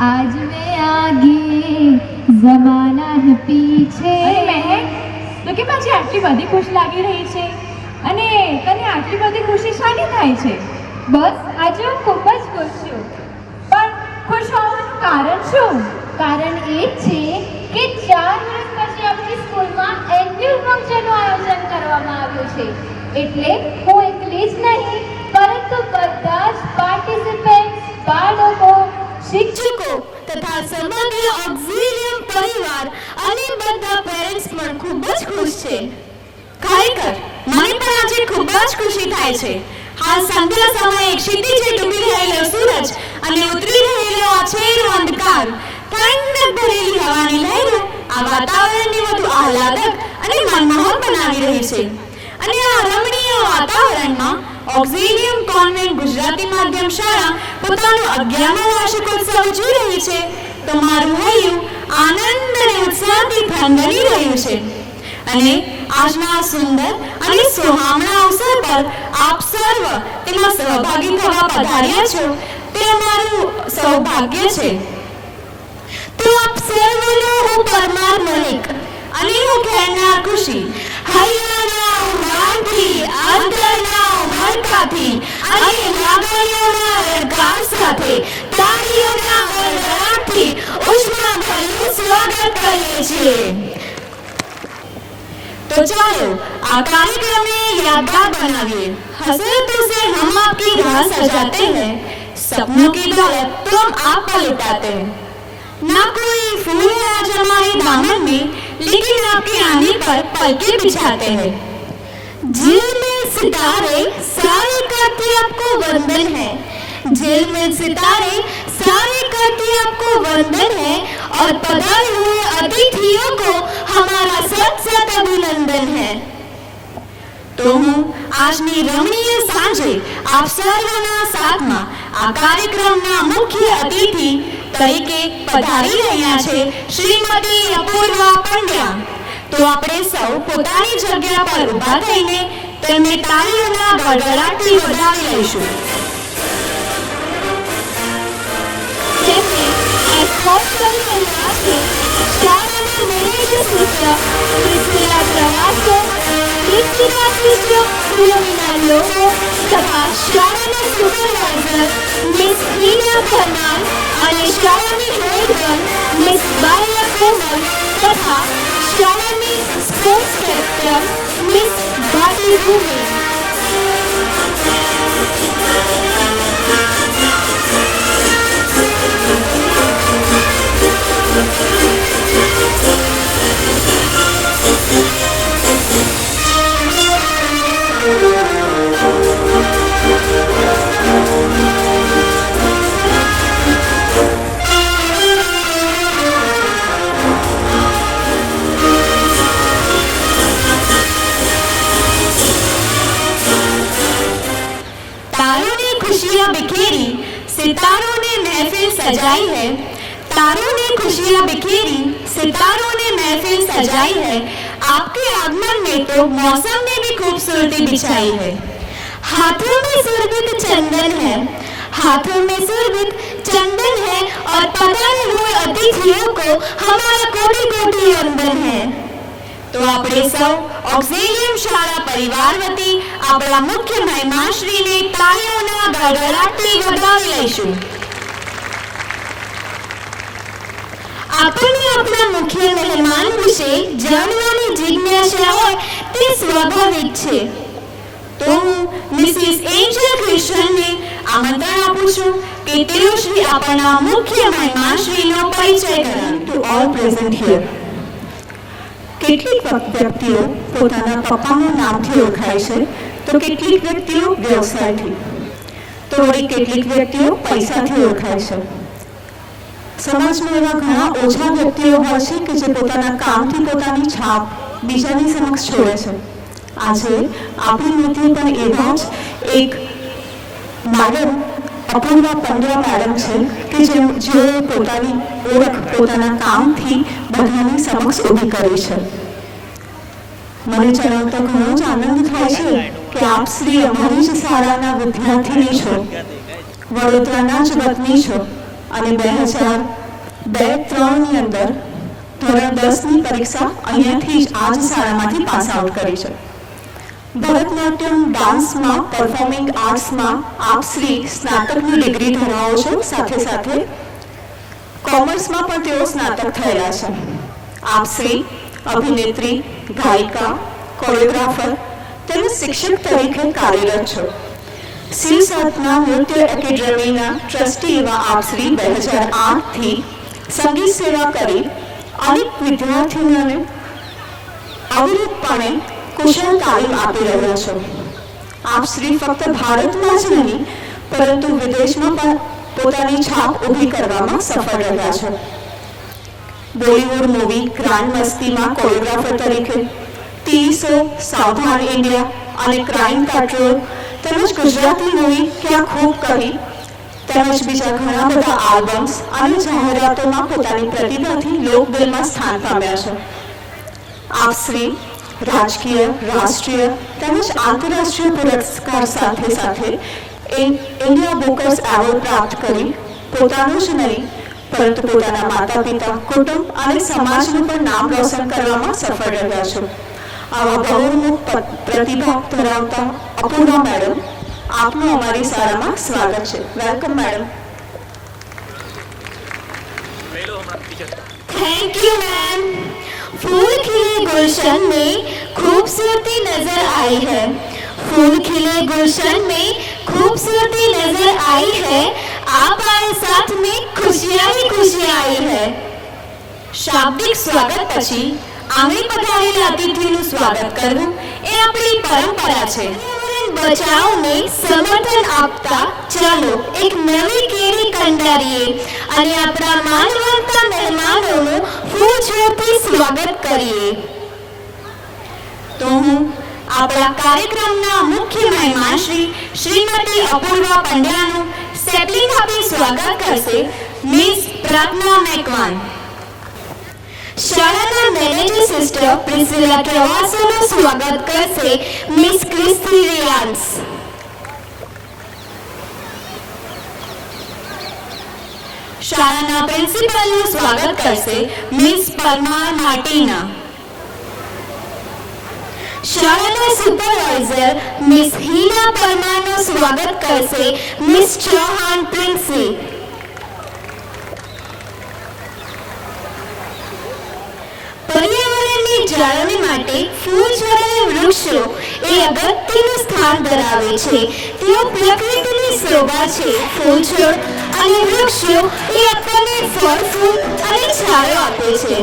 आज मैं आगे जमाना है पीछे। તો કે પાછી આટલી બધી ખુશ લાગી રહી છે અને તને આટલી બધી ખુશી શાની થાય છે? બસ આજે હું ખૂબ જ ખુશ છું। પણ ખુશ હોવાનું કારણ શું? કારણ એ છે કે 4 વર્ષ પછી આપણી સ્કૂલમાં એન્યુઅલ ફંક્શનનું આયોજન કરવામાં આવ્યું છે। એટલે હું એકલી જ નહીં પરંતુ બધા જ પાર્ટિસિપન્ટ્સ, બાળકો, શિક્ષકો તથા સમગ્ર ઓક્ઝિલિયમ પરિવાર અને બધા પેરેન્ટ્સ પણ ખૂબ જ ખુશ છે। ખરેખર મને પણ આજે ખૂબ જ ખુશી થાય છે। હાલ સંધ્યા સમયે ક્ષિતિજે ડૂબી રહેલો સૂરજ અને ઉતરી રહેલો અછેરો અંધકાર, ઠંડક ભરેલી હવાની લહેરો આ વાતાવરણને વધુ આહલાદક અને મનમોહક બનાવી રહી છે। અને આ રમણીય વાતાવરણમાં ઓક્ઝિલિયમ કોન્વેન્ટ ગુજરાતી માધ્યમ શાળા પોતાનો 11મો વાર્ષિકોત્સવ ઉજવી રહી છે। તો મારું હૈયું આનંદ અને ઉત્સાહથી થનગની રહ્યું છે। અને આજના આ સુંદર અને સુહામણા અવસર પર આપ સર્વ તેમાં સહભાગી થવા પધાર્યા છો તે અમારું સૌભાગ્ય છે। તો આપ સર્વનો હું પરમાર મલિક અને હું કહેનાર ખુશી હૈયાના ઉમળથી, અંતરના ઉમળકાથી અને લાગણીઓના રડગાર સાથે તાળીઓના ગડગડાટથી ઉષ્માભર્યું સ્વાગત કરીએ છીએ। तो चलो आ कार्यक्रम में यादगार बनाइए। हसरतों से हम आपकी राह सजाते हैं, सपनों की दौलत तो हम आप पर लुटाते हैं। ना कोई फूल है आज हमारे दामन में, लेकिन आपके आने पर पलके बिछाते हैं। जेल में सितारे सारे करते आपको वंदन है। जेल में सितारे सारे करते आपको वंदन है और पधारे हुए अतिथियों को हमारा सत सत अभिनंदन है। तो હું આજની રમણીય સાંજે આપ સર્વના સાથમાં આ કાર્યક્રમના મુખ્ય અતિથિ તરીકે પધારી રહ્યા છે શ્રીમતી અપૂર્વા પંડ્યા। તો આપણે સૌ પોતાની જગ્યા પર ઊભા થઈને તેમને તાળીઓના ગડગડાટથી વધાવી લઈશું। જેમને એસ્કોર્ટ કરીને સાથે શાળાના મેનેજર સિસ્ટર ક્રિસ્ટીના પ્રવાસો, ક્રિસ્ટીના સિસ્ટર ફિલોમિના લોકો તથા શાળાના સુપરવાઇઝર મિસ હિના પરમાર અને શાળાની હેડગર્લ મિસ બાયા કોમલ તથા શાળાની સ્પોર્ટ્સ કેપ્ટન મિસ ભાટી ભૂમિ। तारों ने खुशियां बिखेरी, सितारों ने महफिल सजाई है। तारों ने खुशियां बिखेरी, सितारों ने महफिल सजाई है। आपके आगमन में तो मौसम ने भी खूबसूरती बिछाई है। हाथों में सुरभित चंदन है, हाथों में सुरभित चंदन है और पधारे हुए अतिथियों को हमारा कोटि कोटि वंदन है। तो આપણે સૌ ઓક્ઝિલિયમ શાળા પરિવાર વતી આપણા મુખ્ય મહેમાનશ્રીને તાળીઓના ગડગડાટથી વધાવી લઈશું। આપણને આપણા મુખ્ય મહેમાન વિશે જાણવાની જિજ્ઞાસા હોય તે સ્વાભાવિક છે। તો હું મિસિસ એન્જલ ક્રિશ્ચનને આમંત્રણ આપું છું કે તેઓ શ્રી આપણા મુખ્ય મહેમાનશ્રીનો પરિચય કરાવે। To all present here. કેટલીક વ્યક્તિઓ પોતાના પપ્પાના નામથી ઓળખાય છે તો કેટલીક વ્યક્તિઓ વ્યવસાયથી, તો વળી કેટલીક વ્યક્તિઓ પૈસાથી ઓળખાય છે। સમાજમાં એવા ઘણા ઓછા વ્યક્તિઓ હોય છે કે જે પોતાના કામથી પોતાની છાપ બીજાની સમક્ષ છોડે છે. આજે આપણી મધ્ય પણ એવા જ એક મેડમ અપૂર્વા પંડ્યા મેડમ છે કે જેઓ પોતાની ઓળખ પોતાના કામથી બધાની સમક્ષ ઊભી કરી છે. મને જણાવતા ઘણો જ આનંદ થાય છે કે આપ શ્રી અમારી જ શાળાના વિદ્યાર્થીની છો, વડોદરાના જ વતની છો અને 2002-03ની અંદર ધોરણ 10ની પરીક્ષા અહીંયાથી જ આ જ શાળામાંથી પાસ આઉટ કરી છે. ભરતનાટ્યમ ડાન્સમાં પરફોર્મિંગ આર્ટ્સમાં આપ શ્રી સ્નાતકની ડિગ્રી ધરાવો છો. સાથે સાથે કોમર્સમાં પણ તેઓ સ્નાતક થયેલા છે. આપ શ્રી અભિનેત્રી, ગાયિકા, કોરિયોગ્રાફર તેમજ શિક્ષક તરીકે કાર્યરત છો. શિવ સાધના નૃત્ય એકેડેમીના ટ્રસ્ટી એવા આપ શ્રી 2008થી સંગીત સેવા કરી અનેક વિદ્યાર્થીઓને અવિરતપણે કુશળ તાલીમ આપી રહ્યા છો. આપ શ્રી ફક્ત ભારતમાં જ નહીં પરંતુ વિદેશમાં પણ પોતાની છાપ ઊભી કરવામાં સફળ રહ્યા છો. બોલિવૂડ મૂવી ગ્રાન્ડ મસ્તીમાં કોરિયોગ્રાફર તરીકે, ટીવી શો સાવધાન ઇન્ડિયા અને ક્રાઇમ પેટ્રોલ તેમજ ગુજરાતી મૂવી ક્યાં ખૂબ કહી તેમજ બીજા ઘણા બધા આલ્બમ્સ અને જાહેરાતોમાં પોતાની પ્રતિભાથી લોકદિલમાં સ્થાન પામ્યા છે. આપ શ્રી રાજકીય, રાષ્ટ્રીય તેમજ આંતરરાષ્ટ્રીય પુરસ્કાર સાથે સાથે ઇન્ડિયા બુકર્સ એવોર્ડ પ્રાપ્ત કરી પોતાનું જ નહીં પરંતુ પોતાના માતા પિતા, કુટુંબ અને સમાજનું પણ નામ રોશન કરવામાં સફળ રહ્યા છો. આવા બહુમુખ પ્રતિભા ધરાવતા અપૂર્વા મેડમ, આપનું અમારી શાળામાં સ્વાગત છે. Welcome madam. Thank you ma'am. फूल खिले गुलशन में खूबसूरती नजर आई है. फूल खिले गुलशन में खूबसूरती नजर आई है. आप आए साथ में खुशियां ही खुशियां आई है. શાબ્દિક સ્વાગત પછી આંગણે પધારેલા અતિથિનું સ્વાગત કરવું એ આપણી પરંપરા છે. બચાવને સમર્થન આપતા ચાલો એક નવી કેરી કંડારીએ અને આપણા માનવંતા મહેમાનોનું ફૂલછોડથી સ્વાગત કરીએ. તો હું આપણા કાર્યક્રમના મુખ્ય મહેમાન શ્રીમતી અપૂર્વા પંડ્યાનું સેપલિંગ આપી સ્વાગત કરશે મિસ પ્રાર્થના મેકવાન. શાળાના મેનેજર સિસ્ટર પ્રિસિલા ટ્રવાસોનું સ્વાગત કરશે મિસ ક્રિસ્તી રિયાન્સ. શાળાના પ્રિન્સિપલનું સ્વાગત કરશે મિસ પરમાર માર્ટિના. શાળાના સુપરવાઇઝર મિસ હીના પરમારનું સ્વાગત કરશે મિસ ચૌહાણ પ્રિન્સી. પર્યાવરણની જાળવણી માટે ફૂલછોડ અને વૃક્ષો એ અગત્યનું સ્થાન ધરાવે છે. તેઓ પ્રકૃતિની શોભા છે. ફૂલછોડ અને વૃક્ષો એ આપણને ફળ, ફૂલ અને છાંયો આપે છે.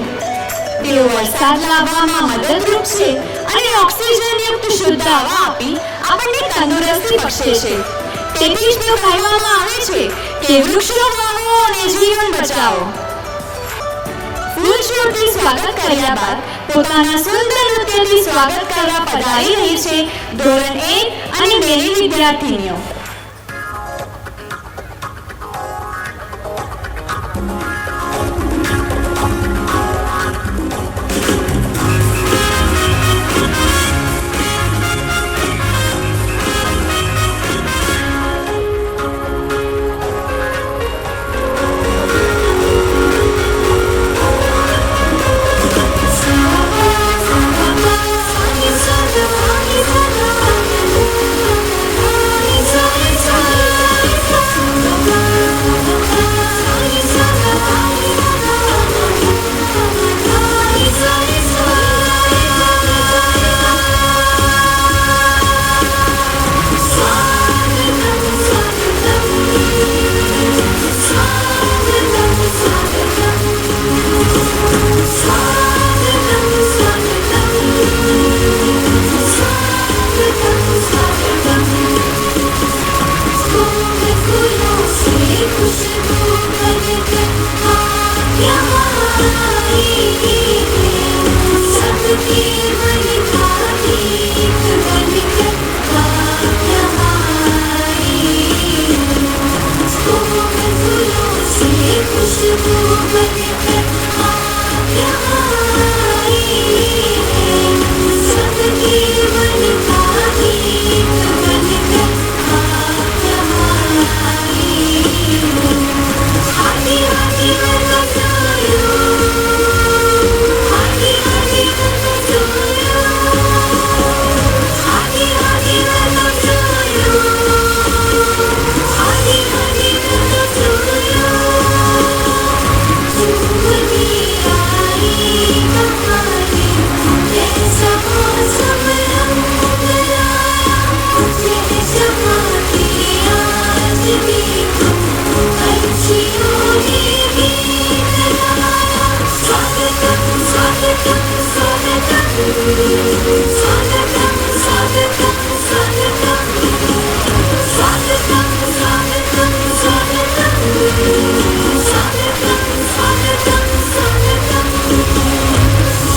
તેઓ વરસાદ લાવવામાં મદદરૂપ છે અને ઓક્સિજનયુક્ત શુદ્ધ હવા આપી આપણને તંદુરસ્તી બક્ષે છે. તેથી જ તો કહેવામાં આવે છે કે વૃક્ષો વાવો અને જીવન બચાવો. ફૂલછોડથી સ્વાગત કર્યા બાદ પોતાના સુંદર નૃત્યથી સ્વાગત કરવા પધારી રહી છે ધોરણ 1 અને 2ની વિદ્યાર્થીનીઓ. So सबके मन का गीत बनकर काव्य आई। कोमल फूलों से खुशबू बनकर काव्य आई। सबके मन का गीत बनकर काव्य आई। हाथी हाथी बरसा सोयो, हाथी हाथी बरसा सोयो, हाथी हाथी बरसा सोयो, हाथी हाथी बरसा सोयो। झूमती आई कहानी, जैसा मौसम रंग लाया, जैसा माटी आज देखो पंछियों ने गीत गाया। स्वागतम स्वागतम स्वागतम, स्वागतम स्वागतम स्वागतम, स्वागतम स्वागतम स्वागतम, स्वागतम स्वागतम स्वागतम।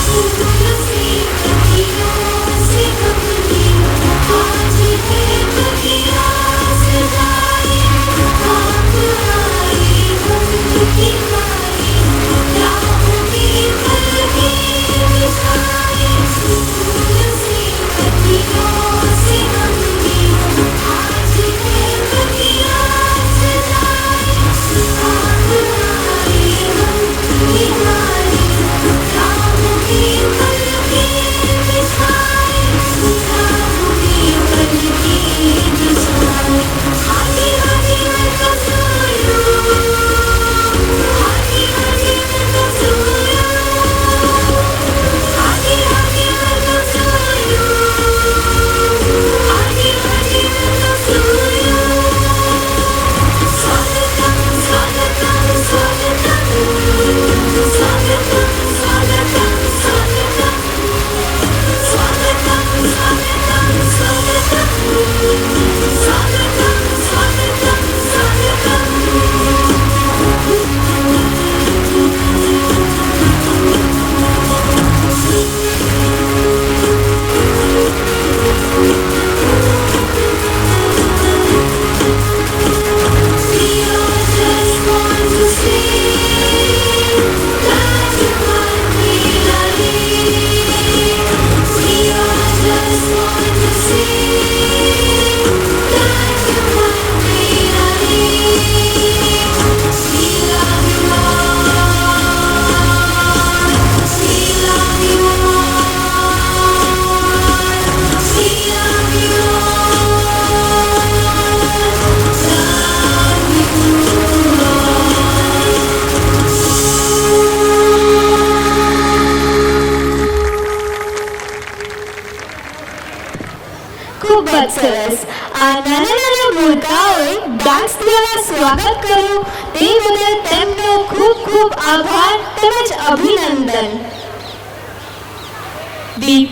फूलों से पत्तियों से हमने आज है बगिया सजाए। आप आए उनके आए, राहों में पलकें बिछाए। फूलों से पत्तियों से हमने आज है बगिया सजाए। आप आए उनके आए, राहों में पलकें बिछाए, राहों में पलकें बिछाए। हाथी हाथी बरसा सोयो, हाथी हाथी बरसा सोयो, हाथी हाथी बरसा सोयो, हाथी हाथी बरसा सोयो। स्वागतम स्वागतम स्वागतम, स्वागतम स्वागतम स्वागतम, स्वागतम स्वागतम स्वागतम, स्वागतम स्वागतम स्वागतम। We all just want to sing that you want me to live. We all just want to sing that you want me to live. We love you all. We love you all. We love you ખૂબ જ સરસ. આ નાના નાના મુર્ગાઓએ dance દ્વારા સ્વાગત કર્યું તે બદલ તેમનો ખૂબ ખૂબ આભાર તેમજ અભિનંદન. દીપ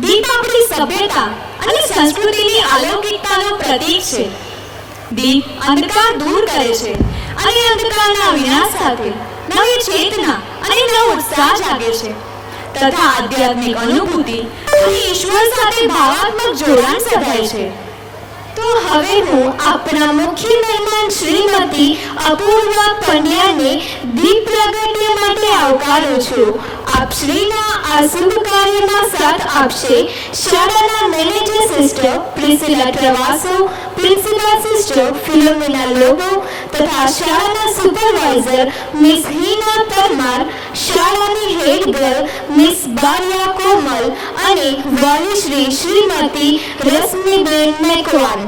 દીપ આપણી સભ્યતા અને સંસ્કૃતિની અલૌકિકતાનું પ્રતીક છે. દીપ અંધકાર દૂર કરે છે અને અંધકારના વિનાશ સાથે નવી ચેતના અને નવો ઉત્સાહ જાગે છે તથા આધ્યાત્મિક અનુભૂતિ અને ઈશ્વર સાથે ભાવાત્મક જોડાણ સધાય છે. તો હવે હું આપણા મુખ્ય મહેમાન શ્રીમતી અપૂર્વા પંડ્યાને દીપ પ્રાગટ્ય માટે આવકારું છું. આપ શ્રીના આ શુભ કાર્યમાં સાથ આપશે શાળાના manager sister Priscilla Travasso, principal sister Philomena Lobo તથા શાળાના સુપરવાઇઝર મિસ હિના પરમાર, શાળાની head girl miss Bariya Komal અને વાલીશ્રી શ્રીમતી રશ્મિબેન મેકવાન.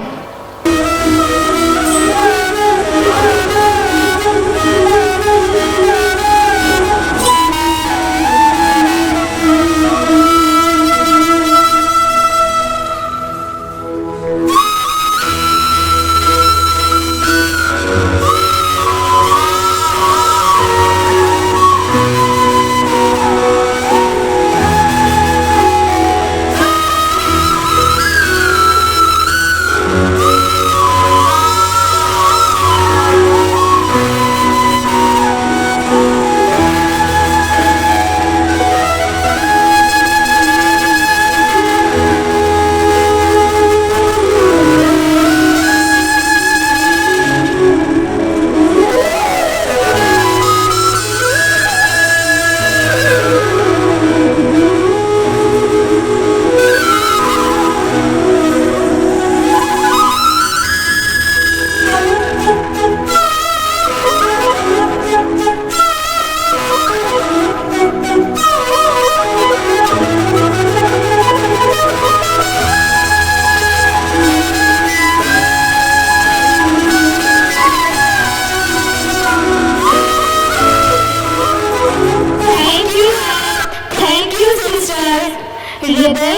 હૃદય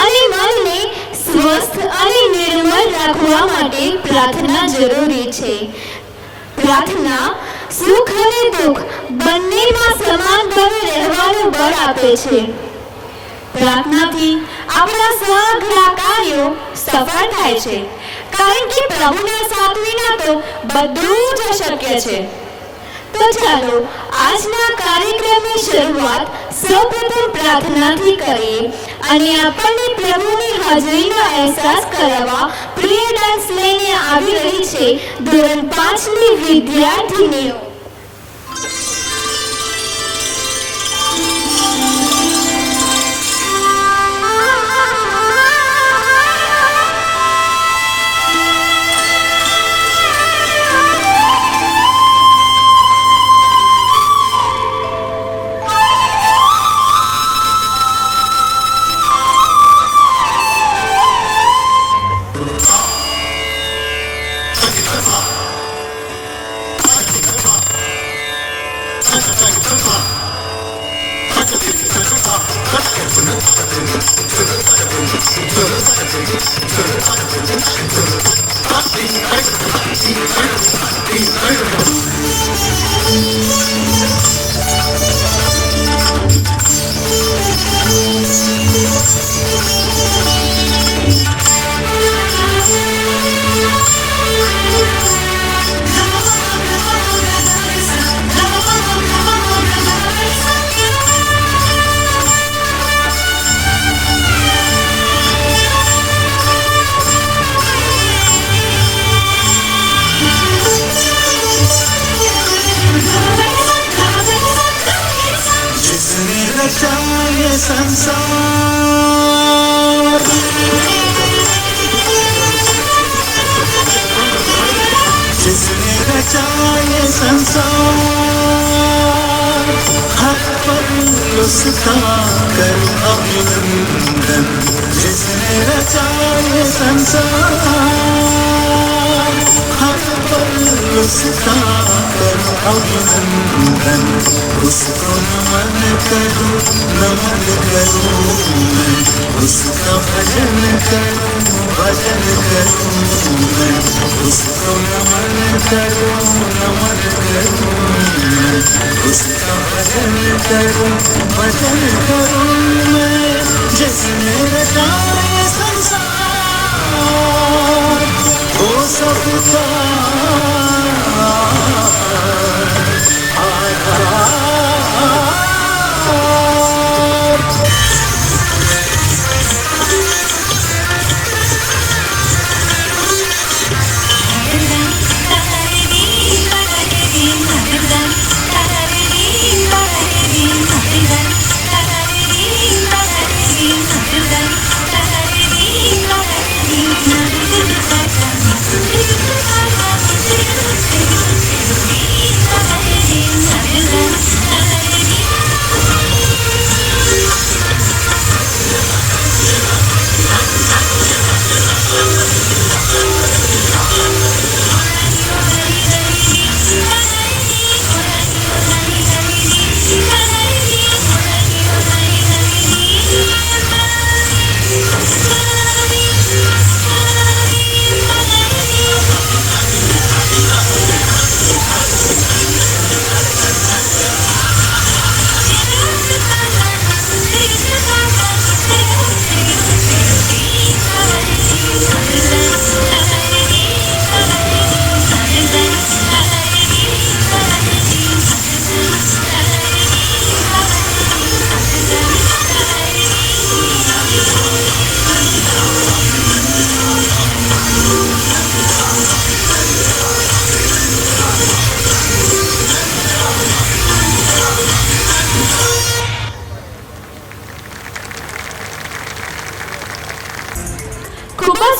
અને મનને સ્વસ્થ અને નિર્મળ રાખવા માટે પ્રાર્થના જરૂરી છે. પ્રાર્થના સુખ અને દુઃખ બંનેમાં સમાન ભાવે રહેવાનું બળ આપે છે. પ્રાર્થનાથી આપણા સઘળા કાર્યો સફળ થાય છે, કારણ કે પ્રભુના સાથ વિના તો બધું જ અશક્ય છે. તો ચાલો આજના કાર્યક્રમની શરૂઆત સૌપ્રથમ પ્રાર્થનાથી કરીએ અને આપણને પ્રભુની હાજરીનો અહેસાસ કરાવવા પ્રિય ડાન્સ લઈને આવી રહી છે ધોરણ 5ની વિદ્યાર્થીનીઓ. जिसने रचा ये संसार, हर पल उसका करो अभिनंदन. जिसने रचा ये संसार, हर पल उसका करो अभिनंदन. उसको नमन करूं मैं, उसका भजन करूं मैं. उसको नमन करूं मैं, उसका भजन करूं मैं. जिसने रचा ये संसार, वो सबका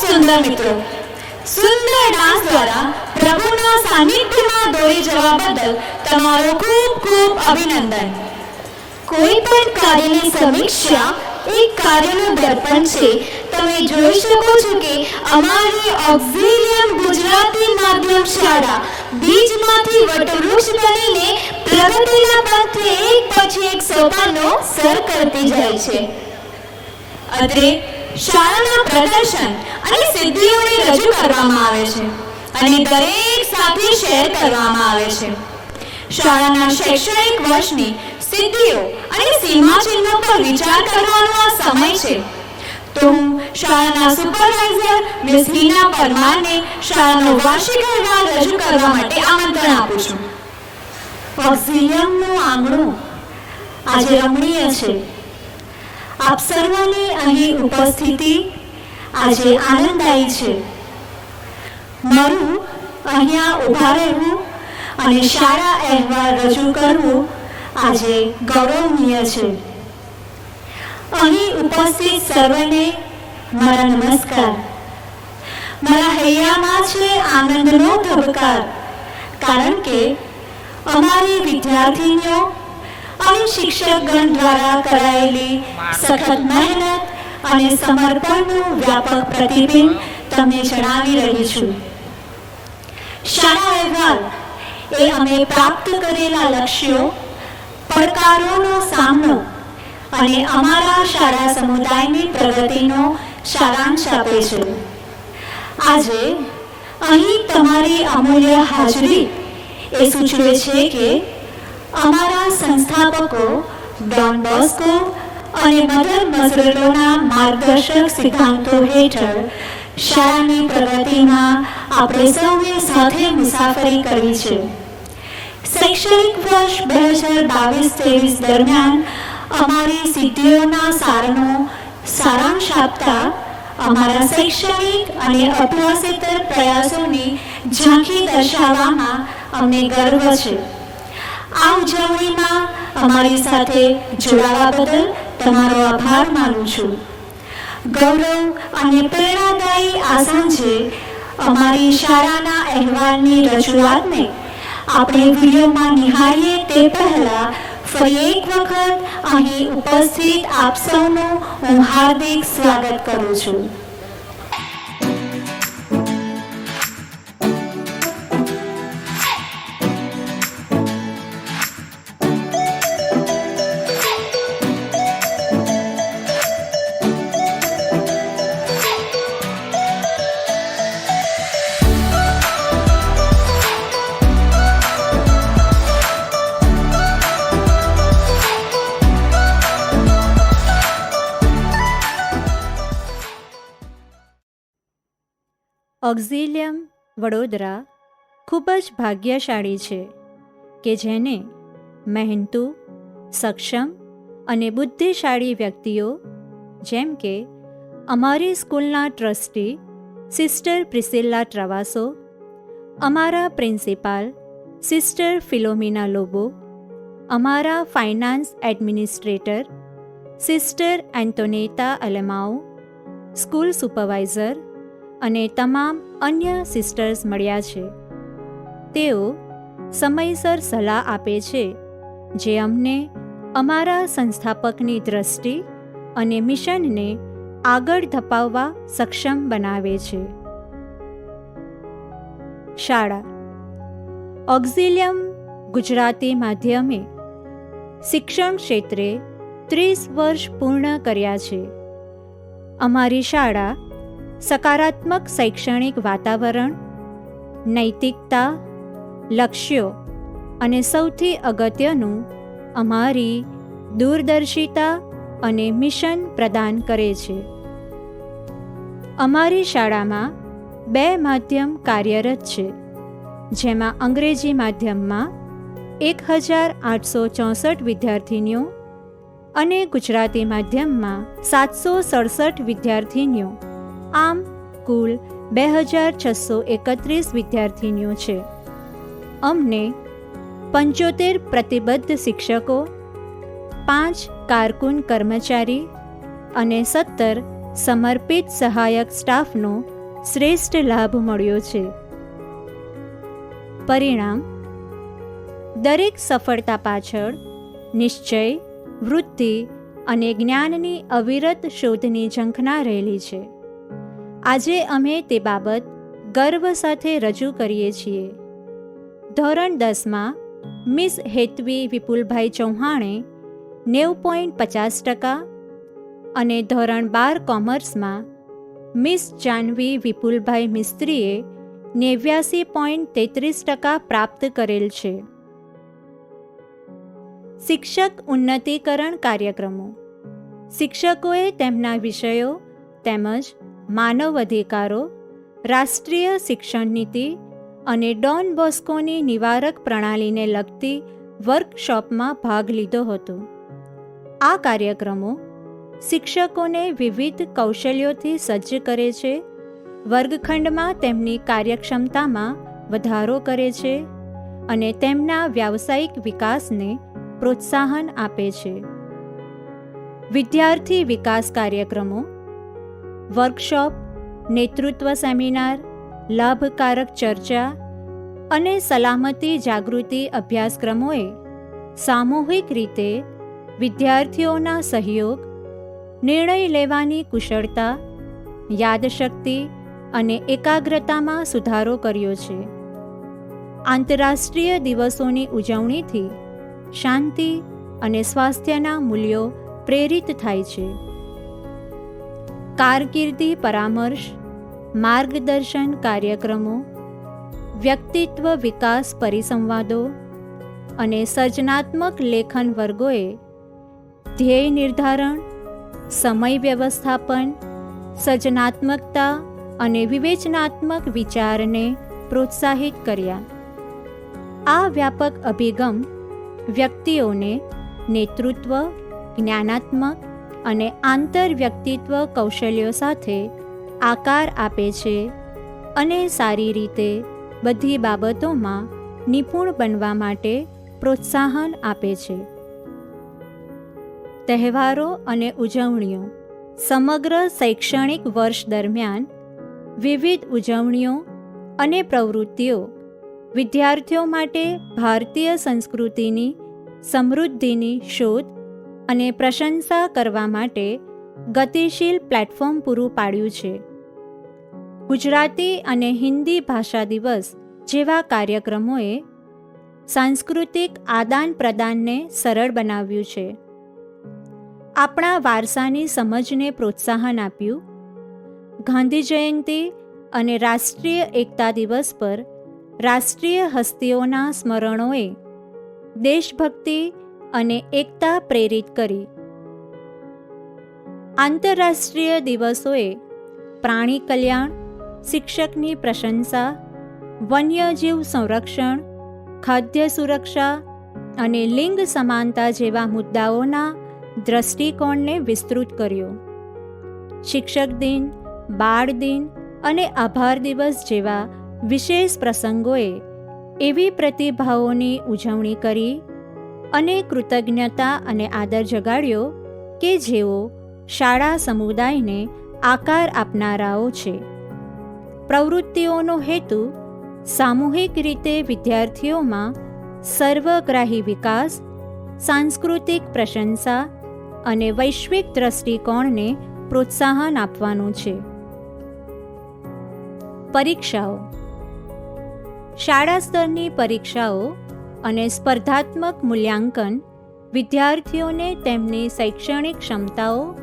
સુંદર મિત્રો, સુંદર ડાન્સ દ્વારા પ્રભુના સાનિધ્યમાં દોરી જવા બદલ તમારો ખૂબ ખૂબ અભિનંદન. કોઈ પણ કાર્યની સમીક્ષા એક કાર્યનું દર્પણ છે. તમે જોઈ શકો છો કે અમારી ઓક્ઝિલિયમ ગુજરાતી માધ્યમ શાળા બીજમાંથી વટવૃક્ષ બનીને પ્રગતિના પંથે એક પછી એક સોપાનો સર કરતી જાય છે. અત્રે શાળાના પ્રદર્શન અને સિદ્ધિઓને રજૂ કરવામાં આવે છે અને દરેક સાથે શેર કરવામાં આવે છે. શાળાના શૈક્ષણિક વર્ષની સિદ્ધિઓ અને સીમાચિહ્નો પર વિચાર કરવાનો આ સમય છે. તો હું શાળાના સુપરવાઇઝર મિસ હિના પરમારને શાળાનો વાર્ષિક અહેવાલ રજૂ કરવા માટે આમંત્રણ આપું છું. ઓક્ઝિલિયમનું આંગણું આજે રમણીય છે. આપ સર્વની અહીં ઉપસ્થિતિ આજે આનંદદાયી છે. મારું અહીંયા ઊભા રહેવું અને શાળા અહેવાલ રજૂ કરવું આજે ગૌરવનીય છે. અહીં ઉપસ્થિત સર્વને મારા નમસ્કાર. મારા હૈયામાં છે આનંદનો ધબકાર, કારણ કે અમારી વિદ્યાર્થીનીઓ અને શિક્ષકગણ દ્વારા કરાયેલી સખત મહેનત અને સમર્પણનું વ્યાપક પ્રતિબિંબ તમને જણાવી રહી છું. શાળા અહેવાલ એ અમે પ્રાપ્ત કરેલા લક્ષ્યો, પડકારોનો સામનો અને અમારા શાળા સમુદાયની પ્રગતિનો સારાંશ આપે છે. આજે અહીં તમારી અમૂલ્ય હાજરી એ સૂચવે છે કે અમારા સંસ્થાપકો ડોન બોસ્કો અને મધર મઝરલોના માર્ગદર્શક સિદ્ધાંતો હેઠળ શાળાની પ્રગતિમાં આપણે સૌએ સાથે મુસાફરી કરી છે. શૈક્ષણિક વર્ષ 2022-23 દરમિયાન અમારી સિદ્ધિઓના સારનો સારાંશ આપતા અમારા શૈક્ષણિક અને અભ્યાસેતર પ્રયાસોની ઝાંખી દર્શાવવામાં અમને ગર્વ છે. આ ઉજવણીમાં અમારી સાથે જોડાવા બદલ તમારો આભાર માનું છું. ગૌરવ અને પ્રેરણાદાયી આ સાંજે અમારી શાળાના અહેવાલની રજૂઆતને આપણે વિડીયોમાં નિહાળીએ તે પહેલા ફરી એક વખત અહીં ઉપસ્થિત આપ સૌનું હું હાર્દિક સ્વાગત કરું છું. ઓક્ઝિલિયમ વડોદરા ખૂબ જ ભાગ્યશાળી છે કે જેને મહેનતુ, સક્ષમ અને બુદ્ધિશાળી વ્યક્તિઓ જેમ કે અમારી સ્કૂલના ટ્રસ્ટી સિસ્ટર પ્રિસિલ્લા ટ્રવાસો, અમારા પ્રિન્સિપાલ સિસ્ટર ફિલોમિના લોબો, અમારા finance administrator sister Antonetta Alemao, school supervisor અને તમામ અન્ય સિસ્ટર્સ મળ્યા છે. તેઓ સમયસર સલાહ આપે છે જે અમને અમારા સંસ્થાપકની દ્રષ્ટિ અને મિશનને આગળ ધપાવવા સક્ષમ બનાવે છે. શાળા ઓક્ઝિલિયમ ગુજરાતી માધ્યમે શિક્ષણ ક્ષેત્રે 30 વર્ષ પૂર્ણ કર્યા છે. અમારી શાળા સકારાત્મક શૈક્ષણિક વાતાવરણ, નૈતિકતા, લક્ષ્યો અને સૌથી અગત્યનું અમારી દૂરદર્શિતા અને મિશન પ્રદાન કરે છે. અમારી શાળામાં 2 માધ્યમ કાર્યરત છે, જેમાં અંગ્રેજી માધ્યમમાં 1864 વિદ્યાર્થીનીઓ અને ગુજરાતી માધ્યમમાં 767 વિદ્યાર્થીનીઓ, આમ કુલ 2631 વિદ્યાર્થીનીઓ છે. અમને 75 પ્રતિબદ્ધ શિક્ષકો, 5 કારકુન કર્મચારી અને 17 સમર્પિત સહાયક સ્ટાફનો શ્રેષ્ઠ લાભ મળ્યો છે. પરિણામ: દરેક સફળતા પાછળ નિશ્ચય, વૃત્તિ અને જ્ઞાનની અવિરત શોધની ઝંખના રહેલી છે. આજે અમે તે બાબત ગર્વ સાથે રજૂ કરીએ છીએ. ધોરણ 10માં મિસ હેતવી વિપુલભાઈ ચૌહાણે 90.50%, અને ધોરણ 12 કોમર્સમાં મિસ જાહ્નવી વિપુલભાઈ મિસ્ત્રીએ 89.33% પ્રાપ્ત કરેલ છે. શિક્ષક ઉન્નતીકરણ કાર્યક્રમો. શિક્ષકોએ તેમના વિષયો તેમજ માનવ અધિકારો, રાષ્ટ્રીય શિક્ષણ નીતિ અને ડોન બોસ્કોની નિવારક પ્રણાલીને લગતી વર્કશોપમાં ભાગ લીધો હતો. આ કાર્યક્રમો શિક્ષકોને વિવિધ કૌશલ્યોથી સજ્જ કરે છે, વર્ગખંડમાં તેમની કાર્યક્ષમતામાં વધારો કરે છે અને તેમના વ્યાવસાયિક વિકાસને પ્રોત્સાહન આપે છે. વિદ્યાર્થી વિકાસ કાર્યક્રમો, વર્કશોપ, નેતૃત્વ સેમિનાર, લાભકારક ચર્ચા અને સલામતી જાગૃતિ અભ્યાસક્રમોએ સામૂહિક રીતે વિદ્યાર્થીઓના સહયોગ, નિર્ણય લેવાની કુશળતા, યાદશક્તિ અને એકાગ્રતામાં સુધારો કર્યો છે. આંતરરાષ્ટ્રીય દિવસોની ઉજવણીથી શાંતિ અને સ્વાસ્થ્યના મૂલ્યો પ્રેરિત થાય છે. કારકિર્દી પરામર્શ, માર્ગદર્શન કાર્યક્રમો, વ્યક્તિત્વ વિકાસ પરિસંવાદો અને સર્જનાત્મક લેખન વર્ગોએ ધ્યેય નિર્ધારણ, સમય વ્યવસ્થાપન, સર્જનાત્મકતા અને વિવેચનાત્મક વિચારને પ્રોત્સાહિત કર્યા. આ વ્યાપક અભિગમ વ્યક્તિઓને નેતૃત્વ, જ્ઞાનાત્મક અને આંતરવ્યક્તિત્વ કૌશલ્યો સાથે આકાર આપે છે અને સારી રીતે બધી બાબતોમાં નિપુણ બનવા માટે પ્રોત્સાહન આપે છે. તહેવારો અને ઉજવણીઓ. સમગ્ર શૈક્ષણિક વર્ષ દરમિયાન વિવિધ ઉજવણીઓ અને પ્રવૃત્તિઓ વિદ્યાર્થીઓ માટે ભારતીય સંસ્કૃતિની સમૃદ્ધિની શોધ અને પ્રશંસા કરવા માટે ગતિશીલ પ્લેટફોર્મ પૂરું પાડ્યું છે. ગુજરાતી અને હિન્દી ભાષા દિવસ જેવા કાર્યક્રમોએ સાંસ્કૃતિક આદાન પ્રદાનને સરળ બનાવ્યું છે. આપણા વારસાની સમજને પ્રોત્સાહન આપ્યું. ગાંધી જયંતિ અને રાષ્ટ્રીય એકતા દિવસ પર રાષ્ટ્રીય હસ્તીઓના સ્મરણોએ દેશભક્તિ અને એકતા પ્રેરિત કરી. આંતરરાષ્ટ્રીય દિવસોએ પ્રાણી કલ્યાણ, શિક્ષકની પ્રશંસા, વન્યજીવ સંરક્ષણ, ખાદ્ય સુરક્ષા અને લિંગ સમાનતા જેવા મુદ્દાઓના દ્રષ્ટિકોણને વિસ્તૃત કર્યો. શિક્ષક દિન, બાળ દિન અને આભાર દિવસ જેવા વિશેષ પ્રસંગોએ એવી પ્રતિભાઓની ઉજવણી કરી અને કૃતજ્ઞતા અને આદર જગાડ્યો કે જેઓ શાળા સમુદાયને આકાર આપનારાઓ છે. પ્રવૃત્તિઓનો હેતુ સામૂહિક રીતે વિદ્યાર્થીઓમાં સર્વગ્રાહી વિકાસ, સાંસ્કૃતિક પ્રશંસા અને વૈશ્વિક દ્રષ્ટિકોણને પ્રોત્સાહન આપવાનું છે. પરીક્ષાઓ. શાળા સ્તરની પરીક્ષાઓ અને સ્પર્ધાત્મક મૂલ્યાંકન વિદ્યાર્થીઓને તેમની શૈક્ષણિક ક્ષમતાઓ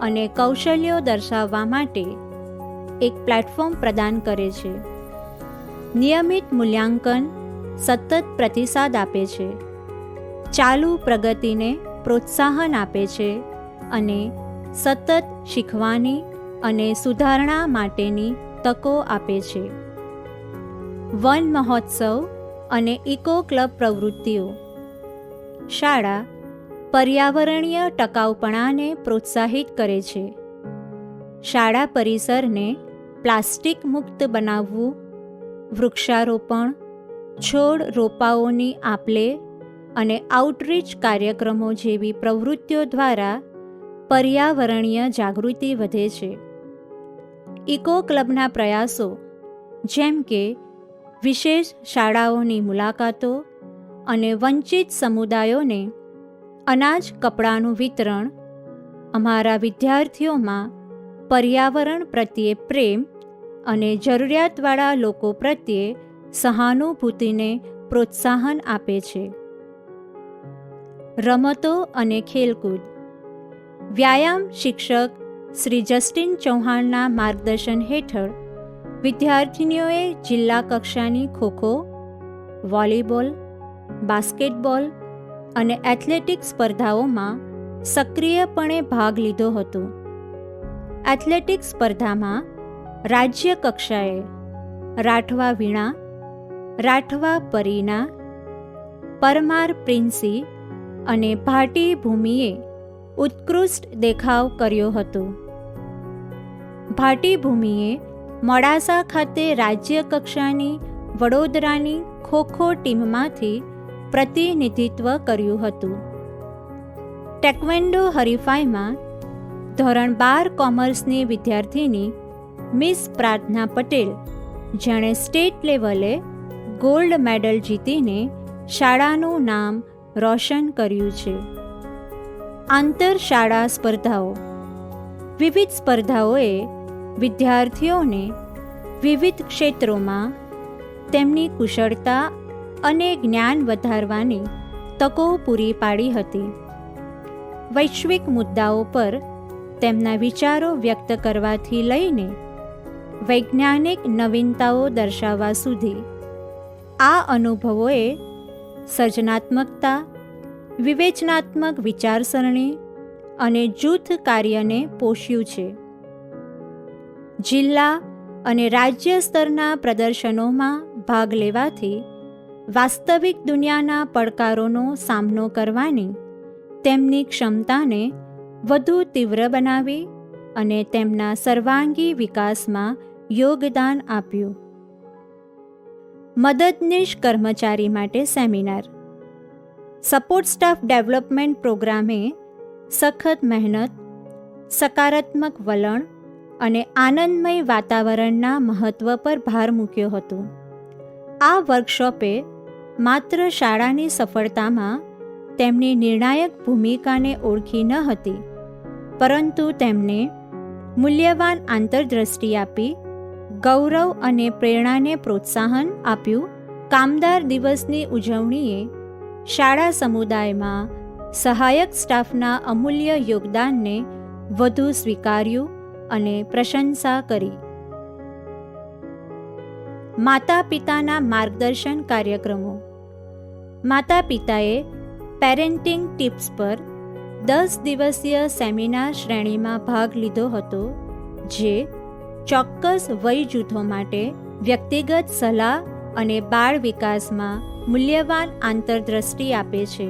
અને કૌશલ્યો દર્શાવવા માટે એક પ્લેટફોર્મ પ્રદાન કરે છે. નિયમિત મૂલ્યાંકન સતત પ્રતિસાદ આપે છે, ચાલુ પ્રગતિને પ્રોત્સાહન આપે છે અને સતત શીખવાની અને સુધારણા માટેની તકો આપે છે. વન મહોત્સવ અને ઇકો ક્લબ પ્રવૃત્તિઓ. શાળા પર્યાવરણીય ટકાઉપણાને પ્રોત્સાહિત કરે છે. શાળા પરિસરને પ્લાસ્ટિક મુક્ત બનાવવું, વૃક્ષારોપણ, છોડ રોપાઓની આપ-લે અને આઉટરીચ કાર્યક્રમો જેવી પ્રવૃત્તિઓ દ્વારા પર્યાવરણીય જાગૃતિ વધે છે. ઇકો ક્લબના પ્રયાસો જેમ કે વિશેષ શાળાઓની મુલાકાતો અને વંચિત સમુદાયોને અનાજ કપડાનું વિતરણ અમારા વિદ્યાર્થીઓમાં પર્યાવરણ પ્રત્યે પ્રેમ અને જરૂરિયાતવાળા લોકો પ્રત્યે સહાનુભૂતિને પ્રોત્સાહન આપે છે. રમતો અને ખેલકૂદ. વ્યાયામ શિક્ષક શ્રી જસ્ટિન ચૌહાણના માર્ગદર્શન હેઠળ વિદ્યાર્થીનીઓએ જિલ્લા કક્ષાની ખોખો, વોલીબોલ, બાસ્કેટબોલ અને એથ્લેટિક્સ સ્પર્ધાઓમાં સક્રિયપણે ભાગ લીધો હતો. એથ્લેટિક્સ સ્પર્ધામાં રાજ્ય કક્ષાએ રાઠવા વીણા, રાઠવા પરીના, પરમાર પ્રિન્સી અને ભાટી ભૂમિએ ઉત્કૃષ્ટ દેખાવ કર્યો હતો. ભાટી ભૂમિએ મોડાસા ખાતે રાજ્ય કક્ષાની વડોદરાની ખોખો ટીમમાંથી પ્રતિનિધિત્વ કર્યું હતું. ટેકવેન્ડો હરીફાઈમાં ધોરણ 12 કોમર્સની વિદ્યાર્થીની મિસ પ્રાર્થના પટેલ, જેણે સ્ટેટ લેવલે ગોલ્ડ મેડલ જીતીને શાળાનું નામ રોશન કર્યું છે. આંતર શાળા સ્પર્ધાઓ. વિવિધ સ્પર્ધાઓએ વિદ્યાર્થીઓને વિવિધ ક્ષેત્રોમાં તેમની કુશળતા અને જ્ઞાન વધારવાની તકો પૂરી પાડી હતી. વૈશ્વિક મુદ્દાઓ પર તેમના વિચારો વ્યક્ત કરવાથી લઈને વૈજ્ઞાનિક નવીનતાઓ દર્શાવવા સુધી આ અનુભવોએ સર્જનાત્મકતા, વિવેચનાત્મક વિચારસરણી અને જૂથ કાર્યને પોષ્યું છે. જિલ્લા અને રાજ્ય સ્તરના પ્રદર્શનોમાં ભાગ લેવાથી વાસ્તવિક દુનિયાના પડકારોનો સામનો કરવાની તેમની ક્ષમતાને વધુ તીવ્ર બનાવી અને તેમના સર્વાંગી વિકાસમાં યોગદાન આપ્યું. મદદનીશ કર્મચારી માટે સેમિનાર. સપોર્ટ સ્ટાફ ડેવલપમેન્ટ પ્રોગ્રામે સખત મહેનત, સકારાત્મક વલણ અને આનંદમય વાતાવરણના મહત્વ પર ભાર મૂક્યો હતો. આ વર્કશોપે માત્ર શાળાની સફળતામાં તેમની નિર્ણાયક ભૂમિકાને ઓળખી ન હતી, પરંતુ તેમને મૂલ્યવાન આંતરદ્રષ્ટિ આપી ગૌરવ અને પ્રેરણાને પ્રોત્સાહન આપ્યું. કામદાર દિવસની ઉજવણીએ શાળા સમુદાયમાં સહાયક સ્ટાફના અમૂલ્ય યોગદાનને વધુ સ્વીકાર્યું અને પ્રશંસા કરી. માતા પિતાના માર્ગદર્શન કાર્યક્રમો. માતા પિતાએ પેરેન્ટિંગ ટિપ્સ પર 10 દિવસીય સેમિનાર શ્રેણીમાં ભાગ લીધો હતો, જે ચોક્કસ વય જૂથો માટે વ્યક્તિગત સલાહ અને બાળ વિકાસમાં મૂલ્યવાન આંતરદ્રષ્ટિ આપે છે.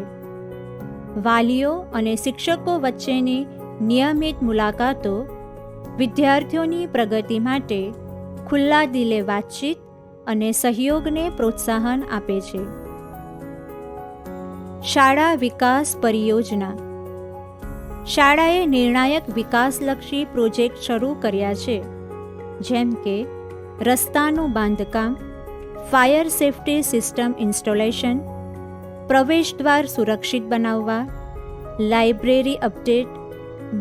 વાલીઓ અને શિક્ષકો વચ્ચેની નિયમિત મુલાકાતો વિદ્યાર્થીઓની પ્રગતિ માટે ખુલ્લા દિલે વાતચીત અને સહયોગને પ્રોત્સાહન આપે છે. શાળા વિકાસ પરિયોજના. શાળાએ નિર્ણાયક વિકાસલક્ષી પ્રોજેક્ટ શરૂ કર્યા છે, જેમ કે રસ્તાનું બાંધકામ, ફાયર સેફ્ટી સિસ્ટમ ઇન્સ્ટોલેશન, પ્રવેશદ્વાર સુરક્ષિત બનાવવા, લાઇબ્રેરી અપડેટ,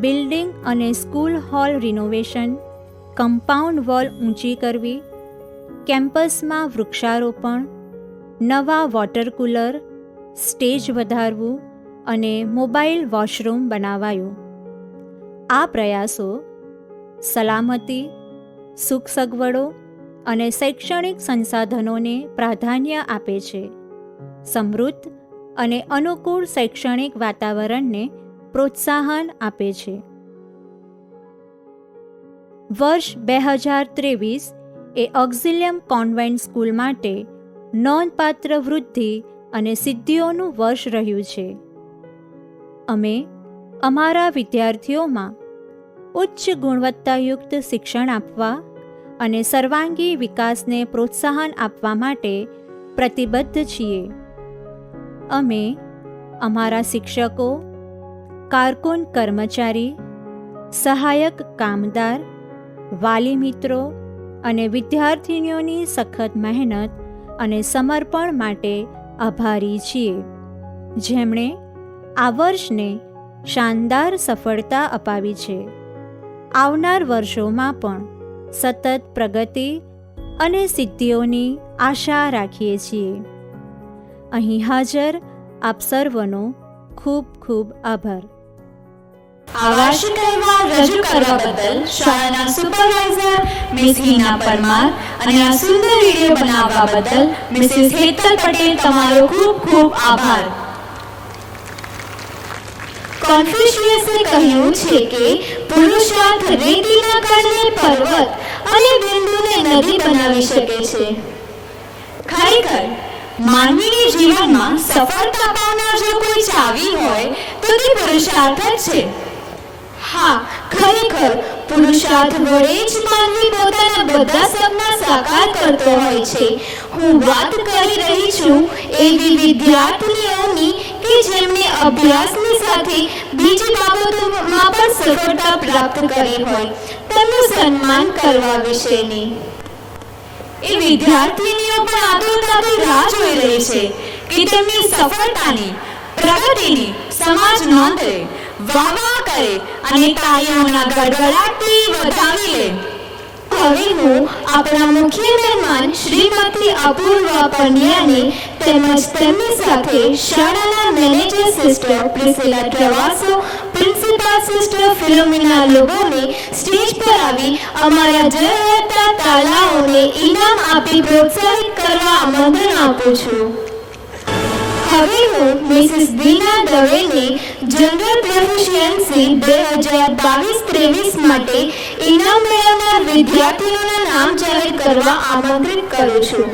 બિલ્ડિંગ અને school hall renovation, compound wall ઊંચી કરવી, કેમ્પસમાં વૃક્ષારોપણ, નવા વોટર કુલર, સ્ટેજ વધારવું અને મોબાઈલ વોશરૂમ બનાવાયું. આ પ્રયાસો સલામતી, સુખ સગવડો અને શૈક્ષણિક સંસાધનોને પ્રાધાન્ય આપે છે, સમૃદ્ધ અને અનુકૂળ શૈક્ષણિક વાતાવરણને પ્રોત્સાહન આપે છે. વર્ષ 2023 એ ઓક્ઝિલિયમ કોન્વેન્ટ સ્કૂલ માટે નોંધપાત્ર વૃદ્ધિ અને સિદ્ધિઓનું વર્ષ રહ્યું છે. અમે અમારા વિદ્યાર્થીઓમાં ઉચ્ચ ગુણવત્તાયુક્ત શિક્ષણ આપવા અને સર્વાંગી વિકાસને પ્રોત્સાહન આપવા માટે પ્રતિબદ્ધ છીએ. અમે અમારા શિક્ષકો, કારકુન કર્મચારી, સહાયક કામદાર, વાલી મિત્રો અને વિદ્યાર્થીનીઓની સખત મહેનત અને સમર્પણ માટે આભારી છીએ, જેમણે આ વર્ષને શાનદાર સફળતા અપાવી છે. આવનાર વર્ષોમાં પણ સતત પ્રગતિ અને સિદ્ધિઓની આશા રાખીએ છીએ. અહીં હાજર આપ સર્વનો ખૂબ ખૂબ આભાર. આ વાર્ષિક અહેવાલ રજૂ કરવા બદલ શાળાના સુપરવાઇઝર મિસ હિના પરમાર અને આ સુંદર વિડીયો બનાવવા બદલ મિસિસ હેતલ પટેલ તમારો ખૂબ ખૂબ આભાર. કોન્ફ્યુશિયસે કહ્યું છે કે પુરુષાર્થ રેતીના કણને પર્વત અને બિંદુને નદી બનાવી શકે છે. ખરેખર માનવીના જીવનમાં સફળતા પામનાર જો કોઈ ચાવી હોય તો તે પુરુષાર્થ જ છે. હા, ખરેખર પુરુષાર્થ વડે જ માનવી પોતાના બધા સપના સાકાર કરતો હોય છે. હું વાત કરી રહી છું એવી વિદ્યાર્થીઓની કે જેમણે અભ્યાસની સાથે બીજી બાબતોમાં પણ સફળતા પ્રાપ્ત કરી હોય, તેમનું સન્માન કરવા વિશેની. એ વિદ્યાર્થીનીઓ પણ આતુરતાથી રાહ જોઈ રહી છે કે તેમની સફળતાની પ્રગતિની સમાજ નોંધે, વાહ કરે અને તાળીઓના ગડગડાટથી વધાવી લે. હવે હું આપણા મુખ્ય મહેમાન શ્રીમતી અપૂર્વા પંડ્યાને તેમજ તેમની સાથે શાળાના manager sister Priscilla Travasso, principal sister Philomena લોબોને સ્ટેજ પર આવી અમારા જયવર્તા તાલાઓને ઇનામ આપી પ્રોત્સાહિત કરવા આમંત્રણ આપું છું. હવે હું મિસિસ દીના દવેને જનરલ પ્રોફિશિયન્સી 2022-23 માટે ઇનામ મેળવનાર વિદ્યાર્થીઓના નામ જાહેર કરવા આમંત્રિત કરું છું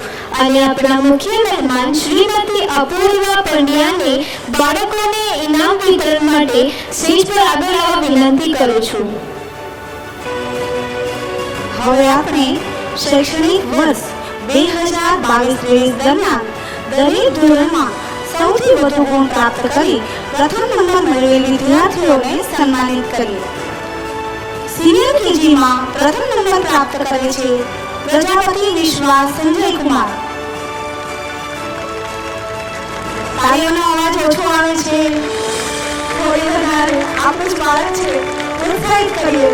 અને આપણા મુખ્ય મહેમાન શ્રીમતી અપૂર્વા પંડ્યાને બાળકોને ઇનામ વિતરણ માટે સ્ટેજ પર આગળ આવવા વિનંતી કરું છું. હવે આપણે શૈક્ષણિક વર્ષ 2022-23 દરમિયાન દરેક ધોરણમાં સૌથી વધુ ગુણ પ્રાપ્ત કરી પ્રથમ નંબર મેળવેલ વિદ્યાર્થીઓને સન્માનિત કરીએ. સિનિયર કેજીમાં પ્રથમ નંબર પ્રાપ્ત કરે છે પ્રજાપતિ વિશ્વાસ સંજયકુમાર. તાળીઓનો અવાજ ઓછો આવે છે, થોડી વધારે આપણું જ બાળક છે, પ્રોત્સાહિત કરીએ.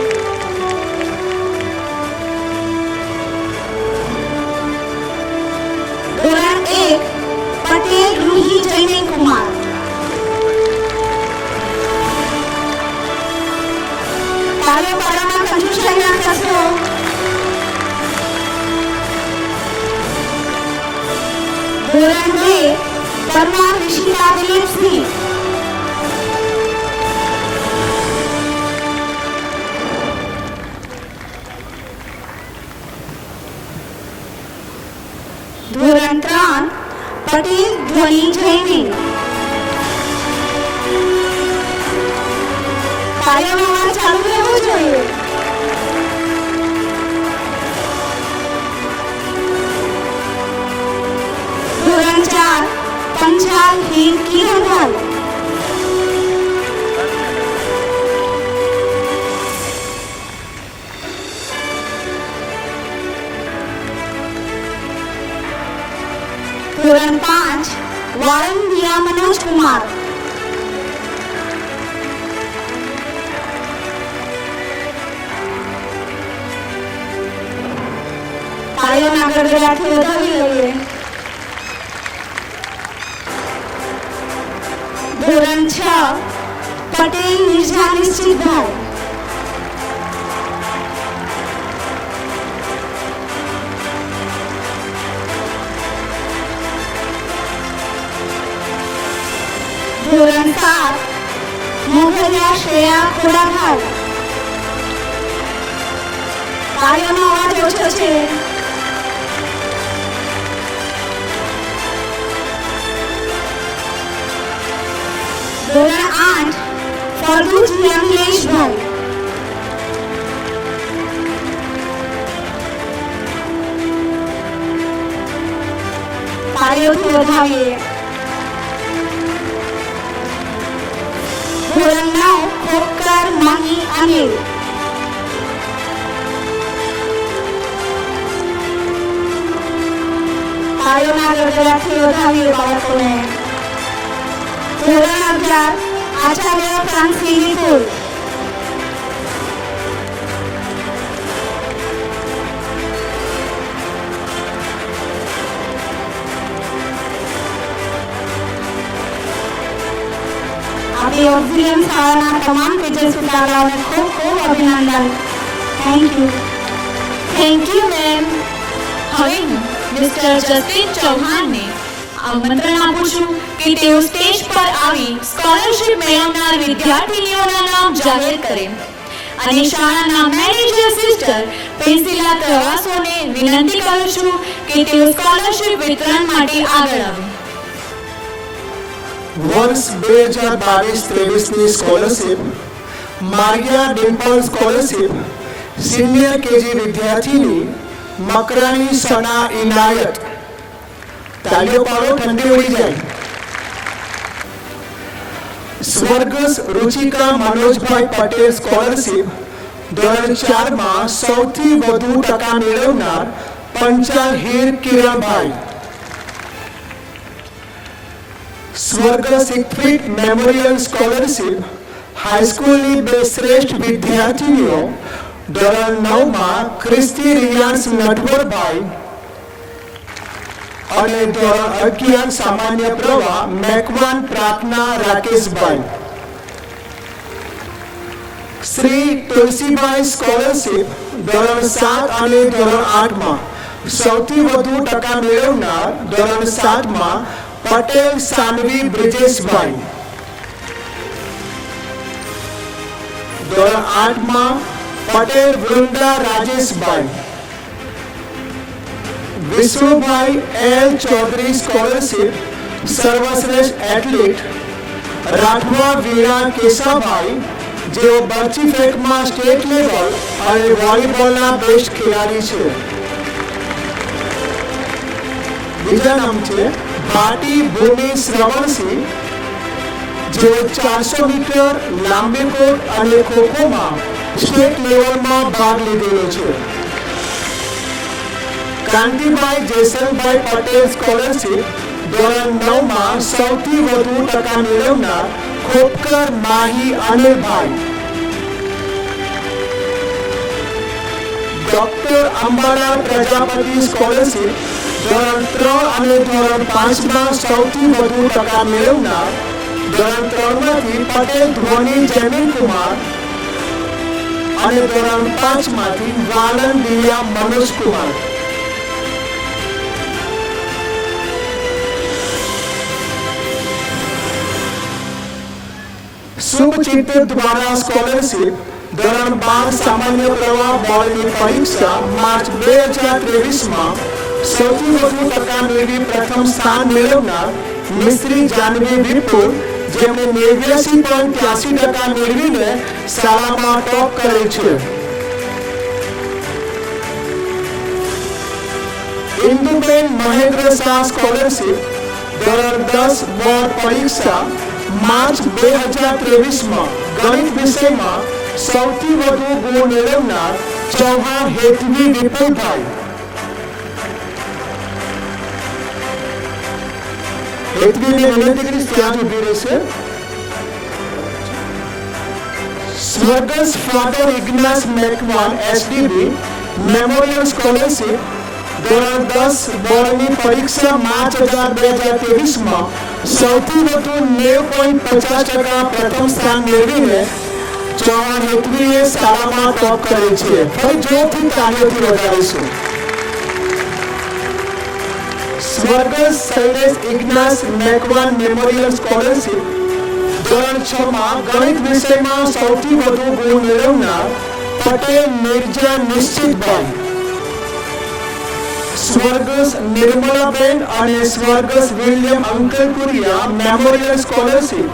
ધોરણ 1 પટેલ રૂહી જૈનેન કુમાર. તાળીઓ પાડવામાં કંજૂસાઈ ના કરશો. ધોરણ 2 પરમાર ઋષિતા દિલીપસિંહ. ધોરણ 3 પટેલ ધ્વનિ જૈની. તાળીઓનો અવાજ ચાલુ રહેવો જોઈએ. ધોરણ 4 પંચાલ હીર કિરણલાલ. ધોરણ 5 વાળંદિયા મનોજ કુમાર. તાળીઓના ગડગડાટથી વધાવી લઈએ. ધોરણ 6 પટેલ નિર્જા નિશ્ચિતભાઈ. ધોરણ 7 મોગલિયા શ્રેયા ખોડાભાઈ. તાળીઓનો અવાજ ઓછો છે. ધોરણ 8 ફરદુજ યમલેશભાઈ. તાળીઓથી વધાવીએ. ધોરણ 9 ખોકર મહી અનિલ. તાળીઓના ગડગડાટથી વધાવીએ બાળકોને. ધોરણ 11 આચાર્ય ફ્રાન્સી વિપુલ. આપણી ઓક્ઝિલિયમ શાળાના તમામ તેજસ્વી દાદાઓને ખૂબ ખૂબ અભિનંદન. Thank you ma'am. હવે હું મિસ્ટર જસ્ટિન ચૌહાણને આમંત્રણ આપું છું કે તેઓ સ્ટેજ પર આવી સ્કોલરશિપ મેળવનાર વિદ્યાર્થીનીઓના નામ જાહેર કરે અને શાળાના મેનેજર સિસ્ટર પેન્સિલા પ્રવાસોને વિનંતી કરું છું કે તેઓ સ્કોલરશિપ વિતરણ માટે આગળ આવે. વર્ષ 2022-23ની scholarship Maria Dimple scholarship senior KG વિદ્યાર્થીની મકરાણી સના ઇનાયત. તાળીઓ પાડો, ઠંડી ઉડી જાય. સ્વર્ગસ્થ રુચિકા મનોજભાઈ પટેલ સ્કોલરશિપ ધોરણ 4માં સૌથી વધુ ટકા મેળવનાર પંચાલ હીર કિરણભાઈ. સ્વર્ગસ્થ સિગફ્રીડ મેમોરિયલ સ્કોલરશિપ હાઈસ્કૂલની બે શ્રેષ્ઠ વિદ્યાર્થીનીઓ ધોરણ 9માં ક્રિસ્તી રિયાન્સ નટવરભાઈ અને ધોરણ 11 સામાન્ય પ્રવાહ મેકવાન પ્રાર્થના રાકેશભાઈ. શ્રી તુલસીભાઈ સ્કોલરશિપ ધોરણ 7 અને ધોરણ 8માં સૌથી વધુ ટકા મેળવનાર ધોરણ 7માં પટેલ સાનવી બ્રિજેશભાઈ. ધોરણ 8માં પટેલ વૃંદા રાજેશભાઈ. વિષ્ણુભાઈ એલ ચૌધરી સ્કોલરશિપ સર્વશ્રેષ્ઠ એથ્લીટ રાઠવા વીણા કેશાભાઈ, જેઓ બરછી ફેંકમાં સ્ટેટ લેવલ અને વોલીબોલના બેસ્ટ ખેલાડી છે. બીજા નામ છે ભાટી ભૂમિ શ્રવણસિંહ, જેઓ 400 મીટર લાંબી કોટ અને ખોખોમાં સ્ટેટ લેવલમાં ભાગ લીધેલો છે. કાંતિભાઈ જેસલભાઈ પટેલ સ્કોલરશિપ ધોરણ 9માં સૌથી વધુ ટકા મેળવનાર ખોપકર માહી અનિલભાઈ. ડોક્ટર અંબાલાલ પ્રજાપતિ સ્કોલરશિપ ધોરણ 3 અને ધોરણ 5માં સૌથી વધુ ટકા મેળવનાર ધોરણ 3માંથી પટેલ ધ્વની જમીનકુમાર અને ધોરણ 5માંથી વાલન દિયા મનોજકુમાર. શુભચિત્ર દ્વારા સ્કોલરશિપ ધોરણ 12 સામાન્ય પ્રવાહ બોર્ડની પરીક્ષા માર્ચ 2023માં સૌથી વધુ ટકા મેળવી પ્રથમ સ્થાન મેળવનાર મિસ્ત્રી જાનવી વિપુલ, જેમણે 89.83% મેળવીને શાળામાં ટોપ કરે છે. ઇન્દુબેન મહેન્દ્ર શાહ સ્કોલરશિપ ધોરણ 10 બોર્ડ પરીક્ષા માર્ચ 2023માં ગણિત વિષયમાં સૌથી વધુ ગુણ મેળવનાર ચૌહાણ હેતવી વિપુલભાઈ. હેતવીને વિનંતી કરીશ ત્યાં ઉભી રહેશે. સ્વર્ગસ્થ father Ignace Macwan SDB memorial scholarship ધોરણ 10 બોર્ડની પરીક્ષા માર્ચ 2023માં સૌથી વધુ 90.50% પ્રથમ સ્થાન મેળવીને ચૌહાણ હેતવીએ શાળામાં ટોપ કરી છે. ફરી જોરથી તાળીઓથી વધારીશું. સ્વર્ગસ્થ શૈલેષ ઇગ્નાસ મેકવાન મેમોરિયલ સ્કોલરશિપ ધોરણ 6માં ગણિત વિષયમાં સૌથી વધુ ગુણ મેળવનાર પટેલ મિર્જા નિશ્ચિતભાઈ. સ્વર્ગસ્થ નિર્મલાબેન અને સ્વર્ગસ્થ વિલિયમ અંકલપુરિયા મેમોરિયલ સ્કોલરશિપ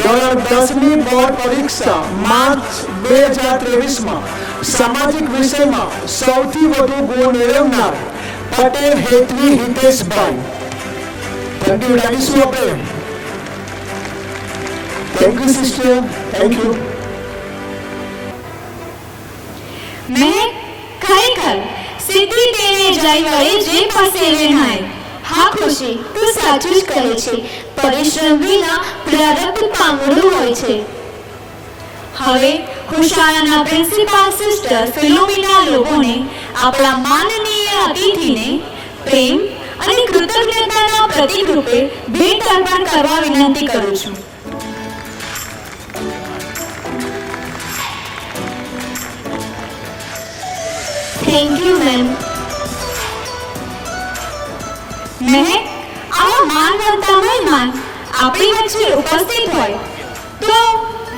ધોરણ 10ની બોર્ડ પરીક્ષા માર્ચ 2023માં સામાજિક વિષયમાં સૌથી વધુ ગુણ મેળવનાર પટેલ હેતવી હિતેશભાઈ. Thank you. લાગીશું આપણે. Thank you sister. Thank you. મેં ખરેખર સિદ્ધિ તેને જઈ વળે જે પરસેવે નાય. હા ખુશી, તું સાચું જ કહે છે. પરિશ્રમ વિના પ્રારબ્ધ પાંગળું હોય છે. હવે હું શાળાના પ્રિન્સિપાલ સિસ્ટર ફિલોમિના લોબોને આપણા માનનીય અતિથિને પ્રેમ અને કૃતજ્ઞતાના પ્રતીક રૂપે ભેટ અર્પણ કરવા વિનંતી કરું છું. Thank you ma'am. મહેક, આવા માનવંતા મહેમાન આપણી વચ્ચે ઉપસ્થિત હોય તો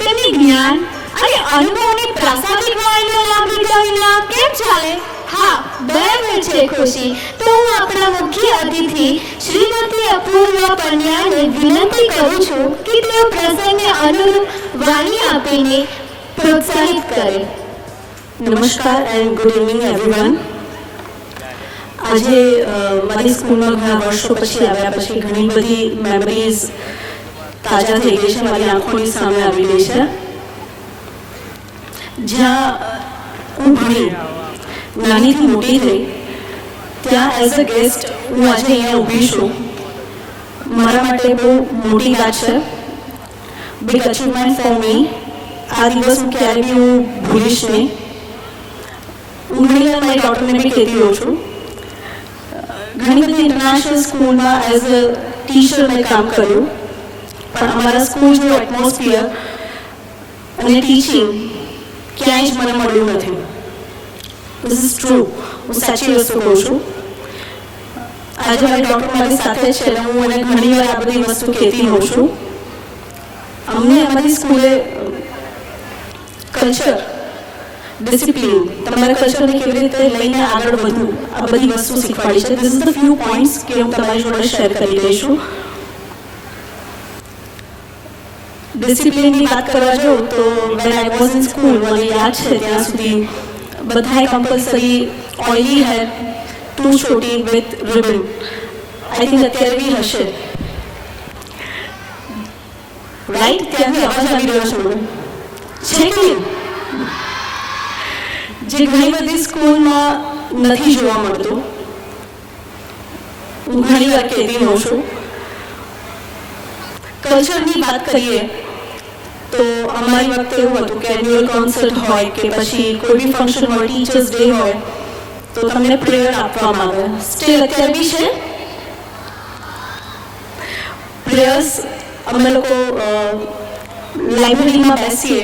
તેમની જ્ઞાન અને અનુભવની પ્રાસંગિક વાણીનો લાભ લીધા વિના કેમ ચાલે? હા, બરાબર છે ખુશી. તો હું આપણા મુખ્ય અતિથિ શ્રીમતી અપૂર્વા પંડ્યાને વિનંતી કરું છું કે તેઓ પ્રસંગને અનુરૂપ વાણી આપીને પ્રોત્સાહિત કરે. નમસ્કાર એન્ડ ગુડ ઇવનિંગ એવરીવન. આજે મારી સ્કૂલમાં ઘણા વર્ષો પછી આવ્યા પછી ઘણી બધી મેમરીઝ તાજા થઈ ગઈ છે, મારી આંખોની સામે આવી ગઈ છે. જ્યાં હું ભણી, નાનીથી મોટી થઈ, ત્યાં એઝ અ ગેસ્ટ હું આજે અહીંયા ઊભી છું. મારા માટે બહુ મોટી વાત છે, બિગ અચીવમેન્ટ ફોર મી. આ દિવસ હું ક્યારે બી હું ભૂલીશ નહીં. હું ઘણી વાર મારી ડોક્ટરને બી કહેતી હોઉં છું. ઘણી બધી ઇન્ટરનેશનલ સ્કૂલમાં એઝ અ ટીચર મેં કામ કર્યું, પણ અમારા સ્કૂલ જેવું એટમોસ્ફિયર અને ટીચિંગ ક્યાંય જ મને મળ્યું નથી. This is true. હું સાચી વસ્તુ કહું છું. આજે મારી ડોક્ટર મારી સાથે છે અને હું એને ઘણી વાર આ બધી વસ્તુ કહેતી હોઉં છું. અમને અમારી સ્કૂલે કલ્ચર, ડિસિપ્લિન, તમારા કલ્ચરને કેવી રીતે લઈને આગળ વધવું, આ બધી વસ્તુ શીખવાડી છે. This is the few points કે હું તમારી જોડે શેર કરી દઈશું. ડિસિપ્લિનની વાત કરવા જાઉં તો when I was in school, મને યાદ છે ત્યાં સુધી બધાએ compulsory oily hair, two Chhoti with ribbon. I think અત્યારે બી હશે, રાઈટ? ત્યાંથી અવાજ આવી રહ્યો છે મને, છે કે જે ઘણી બધી સ્કૂલમાં નથી જોવા મળતું. હું ઘણી વાર કહેતી હોઉં છું. કલ્ચરની વાત કરીએ તો અમારી વખતે એવું હતું કે એન્યુઅલ કોન્સર્ટ હોય કે પછી કોઈ બી ફંક્શન હોય, ટીચર્સ ડે હોય, તો તમને પ્રેયર આપવામાં આવે. સ્ટીલ અત્યારે બી છે પ્રેયર્સ. અમે લોકો લાઇબ્રેરીમાં બેસીએ,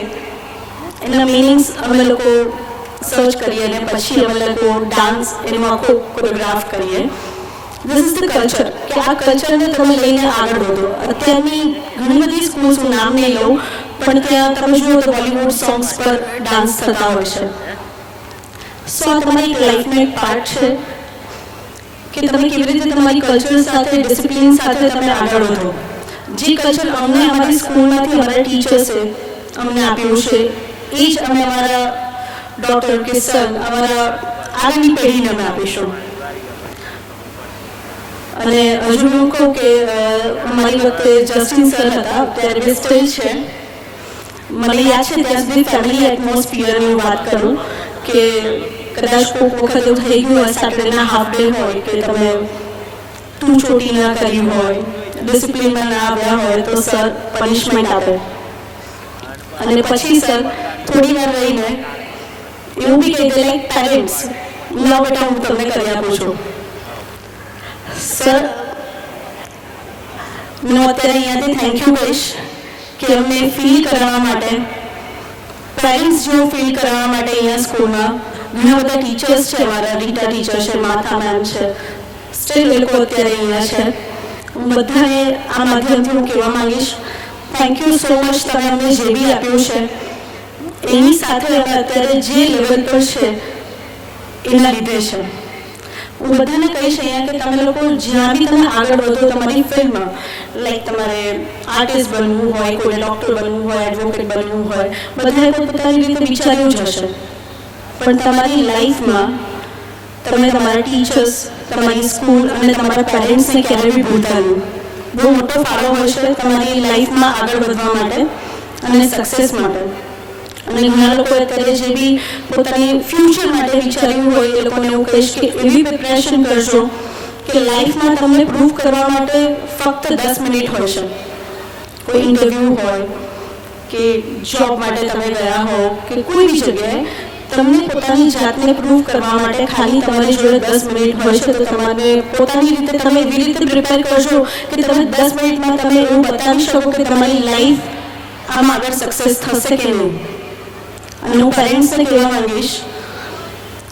એના મિનિંગ્સ અમે લોકો સર્ચ કરીએ અને પછી અમે લોકો ડાન્સ એનો આખો કોરિયોગ્રાફ કરીએ. ધીસ ઇઝ ધ કલ્ચર, કે આ કલ્ચરને તમે લઈને આગળ વધો. અત્યારની ઘણી બધી સ્કૂલ્સ, હું નામ નહીં લઉં, પણ ત્યાં તમે જુઓ તો બોલિવૂડ સોંગ્સ પર ડાન્સ થતા હોય છે. સો આ તમારી લાઈફનો એક પાર્ટ છે કે તમે કેવી રીતે તમારી કલ્ચર સાથે, ડિસિપ્લિન સાથે તમે આગળ વધો. જે કલ્ચર અમને અમારી સ્કૂલમાંથી અમારા ટીચર્સે અમને આપ્યું છે, એ જ અમે અમારા ડોટર કે સન, અમારા આગળની પેઢીને અમે આપીશું. અને હજુ હું કહું કે મારી વખતે જસ્ટિન સર હતા, ત્યારે બી સ્ટીલ છે. મને યાદ છે ત્યાં સુધી ફેમિલી એટમોસ્ફિયરની વાત કરું કે કદાચ કોઈક વખત એવું થઈ ગયું હોય, સેટરડેના હાફ ડે હોય કે તમે ટુ છોટી ના કરી હોય, ડિસિપ્લિનમાં ના આવ્યા હોય, તો સર પનિશમેન્ટ આપે. અને પછી સર થોડી વાર રહીને એવું બી કહી દે, લાઈક પેરેન્ટ્સ, લો બેટા હું તમને કરી આપું છું. સર, હું અત્યારે અહીંયાથી થેન્ક યુ કહીશ કે અમને ફીલ કરવા માટે, પેરેન્ટ્સ જેવું ફીલ કરવા માટે અહીંયા સ્કૂલમાં ઘણા બધા ટીચર્સ છે. મારા રીટા ટીચર છે, માથા મેમ છે, સ્ટીલ એ લોકો અત્યારે અહીંયા છે. હું બધાને આ માધ્યમથી હું કહેવા માંગીશ, થેન્ક યુ સો મચ. તમે અમને જે બી આપ્યું છે એની સાથે અમે અત્યારે જે લેવલ પર છે એના લીધે છે. હું બધાને કહીશ અહીંયા કે તમે લોકો જ્યાં બી તમે આગળ વધો તમારી ફિલ્ડમાં, લાઈક તમારે આર્ટિસ્ટ બનવું હોય, કોઈ ડૉક્ટર બનવું હોય, એડવોકેટ બનવું હોય, બધાએ પોતાની રીતે વિચાર્યું જ હશે. પણ તમારી લાઈફમાં તમે તમારા ટીચર્સ, તમારી સ્કૂલ અને તમારા પેરેન્ટ્સને ક્યારેય બી ભૂલતા નહીં. બહુ મોટો ફાળો હોય છે તમારી લાઈફમાં આગળ વધવા માટે અને સક્સેસ માટે. અને ઘણા લોકો અત્યારે જે બી પોતાની ફ્યુચર માટે વિચાર્યું હોય એ લોકોને એવું કહીશ કે એવી પ્રિપરેશન કરજો કે લાઈફમાં તમને પ્રૂવ કરવા માટે ફક્ત 10 મિનિટ હોય છે. કોઈ ઇન્ટરવ્યૂ હોય કે જોબ માટે તમે ગયા હો કે કોઈ બી જગ્યાએ, તમને પોતાની જાતને પ્રૂવ કરવા માટે ખાલી તમારી જોડે 10 મિનિટ હોય છે. તો તમારે પોતાની રીતે તમે એવી રીતે પ્રિપેર કરજો કે તમે 10 મિનિટમાં તમે એવું બતાવી શકો કે તમારી લાઈફ આમ આગળ સક્સેસ થશે કે નહીં. અને હું પેરેન્ટ્સને કહેવા માંગીશ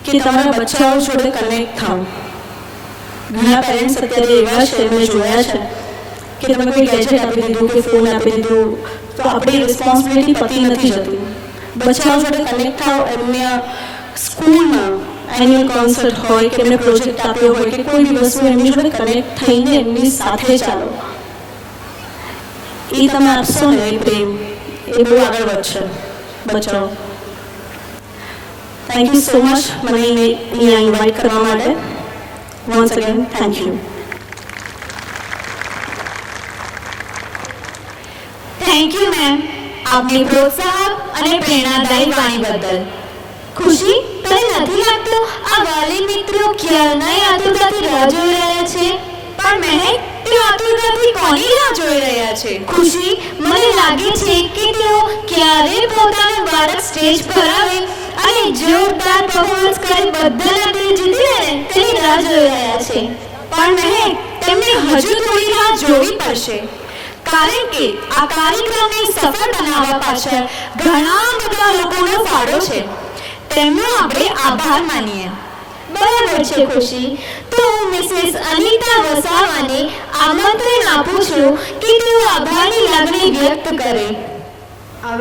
કે તમારા બચ્ચાઓ જોડે કનેક્ટ થાઓ. ઘણા પેરેન્ટ્સ અત્યારે એવા છે, મેં જોયા છે કે તમે કોઈ ગેજેટ આપી દીધું કે ફોન આપી દીધું તો આપણી રિસ્પોન્સિબિલિટી પતી નથી જતી. બચ્ચાઓ જોડે કનેક્ટ થાઓ. એમને સ્કૂલમાં એન્યુઅલ કોન્સર્ટ હોય કે એમને પ્રોજેક્ટ આપ્યો હોય કે કોઈ બી વસ્તુ એમની જોડે કનેક્ટ થઈને એમની સાથે ચાલો. એ તમે આપશો ને એ પ્રેમ, એ બહુ આગળ વધશે બચ્ચાઓ. થેન્ક યુ સો મચ મને અહીંયા ઇન્વાઇટ કરવા માટે. Once again thank you. Thank you ma'am, આપની પ્રોત્સાહક અને પ્રેરણાદાયી વાણી બદલ. ખુશી, તને નથી લાગતું આ વાલી મિત્રો ક્યારના આતુરતાથી રાહ જોઈ રહ્યા છે? પણ મહેક, તેઓ આતુરતાથી કોની રાહ જોઈ રહ્યા છે? ખુશી, મને લાગે છે કે તેઓ ક્યારે પોતાનું બાળક સ્ટેજ પર આવે અને જોરદાર પરફોર્મન્સ કરી બધાના દિલ જીતી લે તેની રાહ જોઈ રહ્યા છે. પણ મહેક, તેમને હજુ થોડી રાહ જોવી પડશે, કારણ કે આ કાર્યક્રમને સફળ બનાવવા પાછળ ઘણા બધા લોકોનો ફાળો છે. તેમનો આપણે આભાર માનીએ. બરાબર છે ખુશી, તો હું મિસિસ અનિતા વસાવાને આમંત્રણ આપું છું કે તેઓ આભારની લાગણી વ્યક્ત કરે.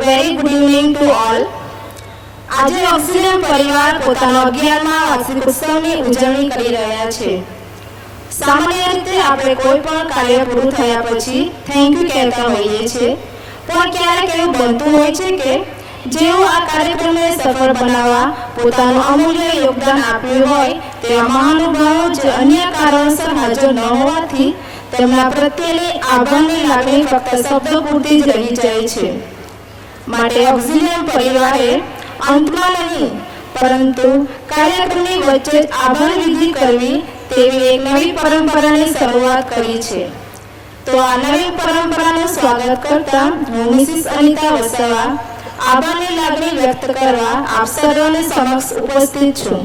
Very good evening to all. આજે ઓક્સિલિયમ પરિવાર પોતાનો 11મા વાર્ષિક ઉત્સવની ઉજવણી કરી રહ્યા છે. સામાન્ય રીતે આપણે કોઈ પણ કાર્ય પૂરું થયા પછી થેન્ક યુ કહેતા હોઈએ છીએ, પણ ક્યારેક એવું બનતું હોય છે કે જેઓ આ કાર્યક્રમને સફળ બનાવવા પોતાનું અમૂલ્ય યોગદાન આપ્યું હોય તેવા મહાનુભાવો જે અન્ય કારણસર હાજર ન હોવાથી તેમના પ્રત્યેની આભારની લાગણી ફક્ત શબ્દો પૂરતી જ રહી જાય છે. માટે ઓક્સિલિયમ પરિવારે અંતમાં નહીં પરંતુ કાર્યક્રમની વચ્ચે જ આભાર વિધિ કરવી તેવી એક નવી પરંપરાની શરૂઆત કરી છે. તો આ નવી પરંપરાનું સ્વાગત કરતા હું મિસિસ અનિતા વસાવા આભારની લાગણી વ્યક્ત કરવા આપ સર્વને સમક્ષ ઉપસ્થિત છું.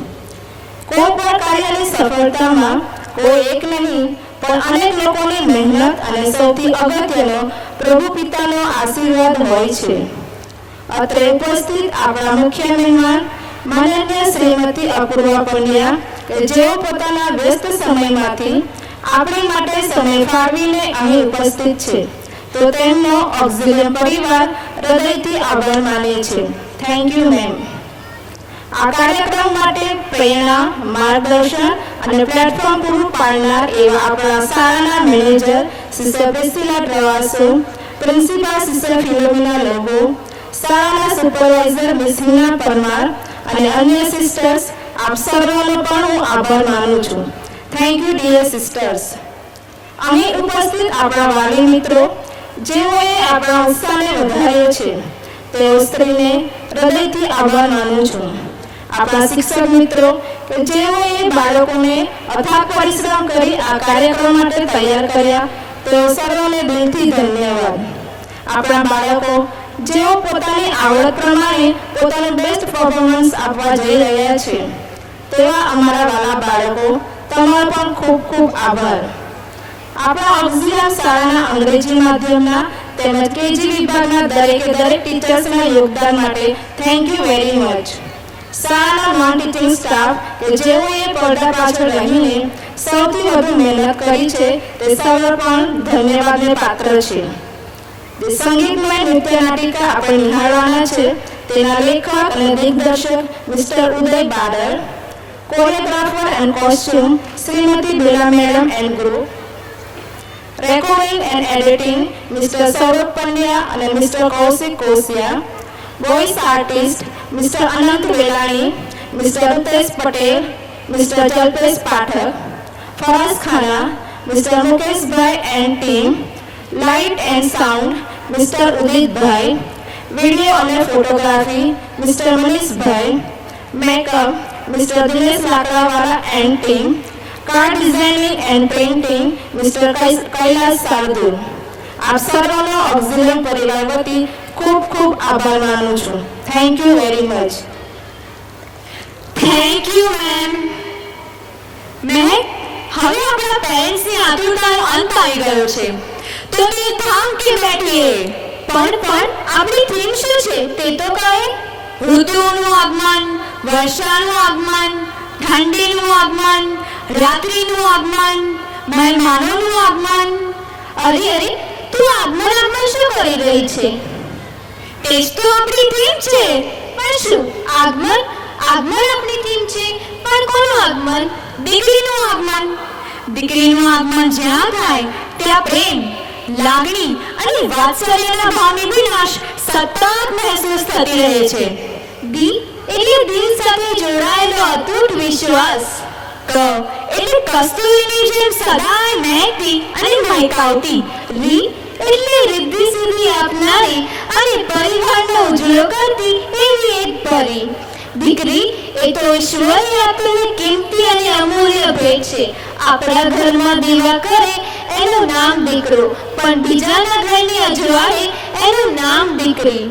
કોઈ પણ કાર્યની સફળતામાં કોઈ એક નહીં પણ અનેક લોકોની મહેનત અને સૌથી અગત્યનો પ્રભુ પિતાનો આશીર્વાદ હોય છે. અત્રે ઉપસ્થિત આપણા મુખ્ય મહેમાન માનનીય શ્રીમતી અપૂર્વા પંડ્યા કે જેઓ પોતાના વ્યસ્ત સમયમાંથી આપણી માટે સમય ફાળવીને અહીં ઉપસ્થિત છે, તો તેમનો ઓક્સિલિયમ પરિવાર હૃદયથી આભાર માને છે. Thank you ma'am. આ કાર્યક્રમ માટે પ્રેરણા, માર્ગદર્શન અને પ્લેટફોર્મ પૂરું પાડનાર એવા આપણા શાળાના મેનેજર સિસ્ટર પ્રિસ્ટિલા પ્રવાસો, પ્રિન્સિપાલ સિસ્ટર ફિલોમિના લહુ, શાળાના સુપરવાઇઝર મિસ હિના પરમાર અને અન્ય સિસ્ટર્સ, આપ સર્વનો પણ હું આભાર માનું છું. Thank you dear sisters. અહીં ઉપસ્થિત આપણા વાલી મિત્રો જેઓએ આપણા ઉત્સાહને વધાર્યો છે, તેઓ સ્ત્રીને હૃદયથી આભાર માનું છું. આપણા શિક્ષક મિત્રો કે જેઓએ બાળકોને અથાગ પરિશ્રમ કરી આ કાર્યક્રમ માટે તૈયાર કર્યા, તેઓ સર્વને દિલથી ધન્યવાદ. આપણા બાળકો જેઓ પોતાની આવડત પ્રમાણે પોતાનું બેસ્ટ પરફોર્મન્સ આપવા જઈ રહ્યા છે, તેવા અમારા વાલા બાળકો, તમારો પણ ખૂબ ખૂબ આભાર. આપણા ઓક્સિલિયમ શાળાના અંગ્રેજી માધ્યમના તેમજ કેજી વિભાગના દરેકે દરેક ટીચર્સના યોગદાન માટે થેન્ક યુ વેરી મચ. શાળાના નોન ટીચિંગ સ્ટાફ કે જેઓએ પડદા પાછળ રહીને સૌથી વધુ મહેનત કરી છે, તે સર્વ પણ ધન્યવાદને પાત્ર છે. સંગીતમય નૃત્ય નાટિકા આપણે નિહાળવાના છે, તેના લેખક અને દિગ્દર્શક mister Uday Badar, choreographer and costume Shrimati Bela madam and group, recording and editing mister Saurabh Pandya અને mister Kaushik Kosiya, voice artist mister Anant Velani, mister Uttesh Patel, mister Jalpesh Pathak, Faraz Khana, mister Mukeshbhai and team, light and sound mister Uditbhai, video અને photography mister Manishbhai, makeup mister Dinesh Lakdawala and team, card designing and painting mister Kailas Sardur. આપ સર્વનો ઓક્સિલિયમ પરિવાર વતી ખૂબ ખૂબ આભાર માનું છું. Thank you very much. Thank you ma'am. Mahek, હવે આપણા પેરેન્ટ્સની આતુરતાનો અંત આવી ગયો છે, તો તે થામ કે બેઠીએ. પણ આપણી થીમ શું છે તે તો કહે. ઋતુઓનું આગમન, વર્ષાનું આગમન, ઠંડીનું આગમન, રાત્રિનું આગમન, મહેમાનોનું આગમન. અરે અરે, તું આગમન શું કરી રહી છે? તે જ તો આપણી થીમ છે. પણ શું આગમન આપણી થીમ છે, પણ કોનું આગમન? દીકરીનું આગમન. દીકરીનું આગમન જ્યાં થાય ત્યાં પ્રેમ, લાગણી અને વાત્સલ્યના ભાવની વિનાશ સતત મહેસૂસ થતી રહે છે. દી એટલે દિલ સાથે જોડાયેલો અતૂટ વિશ્વાસ. ક એટલે કસ્તુરીની જેમ સદાય મહેકતી અને મહેકાવતી. રી એટલે રિદ્ધિ સિદ્ધિ આપનારી અને પરિવારનો ઉજળો કરતી એવી એક પરી. દીકરી એ તો ઈશ્વરે આપેલી કિંમતી અને અમૂલ્ય ભેટ છે. આપણા ઘરમાં દીવા કરે એનું નામ દીકરો, પણ બીજાના ઘરની અજવાળે એનું નામ દીકરી.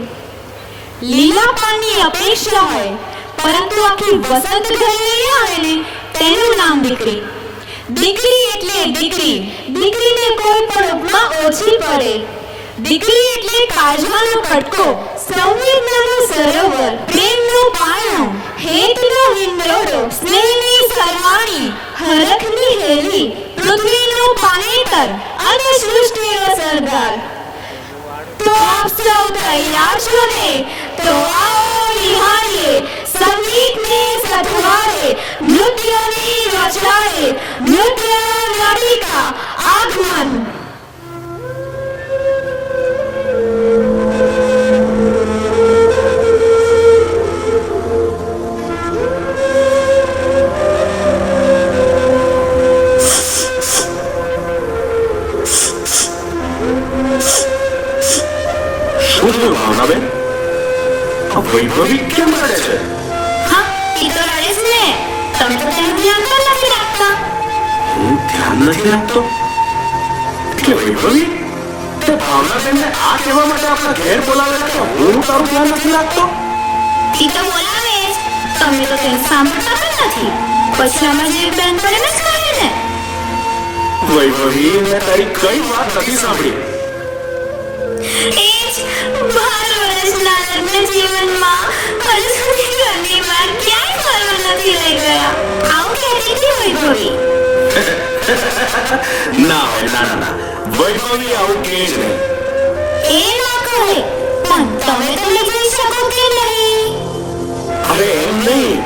લીલા પાનની અપેક્ષા હોય પરંતુ આખી વસંત ઘરે લઈ આવે ને તેનું નામ દીકરી. દીકરી એટલે દીકરી. દીકરીને કોઈ પણ ઉપમા ઓછી પડે. દીકરી એટલે કાળજાનો કટકો, સંવેદનાનો સરોવર, પ્રેમનો પારણો, હેતનો હિંડોળો, સ્નેહની સરવાણી, હરખની હેલી, પૃથ્વીનું પાનેતર અને સૃષ્ટિનો સરદાર. તો આપ સૌ તૈયાર છો ને? તો આવો નિહાળીએ સંગીતને સથવારે, નૃત્યની રચનાએ, નૃત્ય નાટિકા આગમન. શું થયું ભાવનાબેન? આ વૈભવી કેમ રડે છે? હા, એ તો રડે જ ને. તમે તો તેનું ધ્યાન પણ નથી રાખતા. હું ધ્યાન નથી રાખતો એટલે વૈભવી તે ભાવનાબેનને આ કહેવા માટે આપણા ઘેર બોલાવેલા કે હું તારું ધ્યાન નથી રાખતો? એ તો બોલાવે જ. તમે તો તેને સાંભળતા પણ નથી. પછી આમાં જે બેન પડે ને જ કહે ને. વૈભવી મેં તારી કઈ વાત નથી સાંભળી. એ જ 12 વર્ષના લગ્ન જીવનમાં હજુ સુધી ઘરની બહાર ક્યાંય ફરવા નથી લઈ ગયા. આવું કહેતી હતી વૈભવી. ના હોય, ના ના ના, વૈભવી આવું કહે જ નહીં. એ ના કહે, પણ તમે તો લઈ જઈ શકો કે નહીં? અરે એમ નહીં,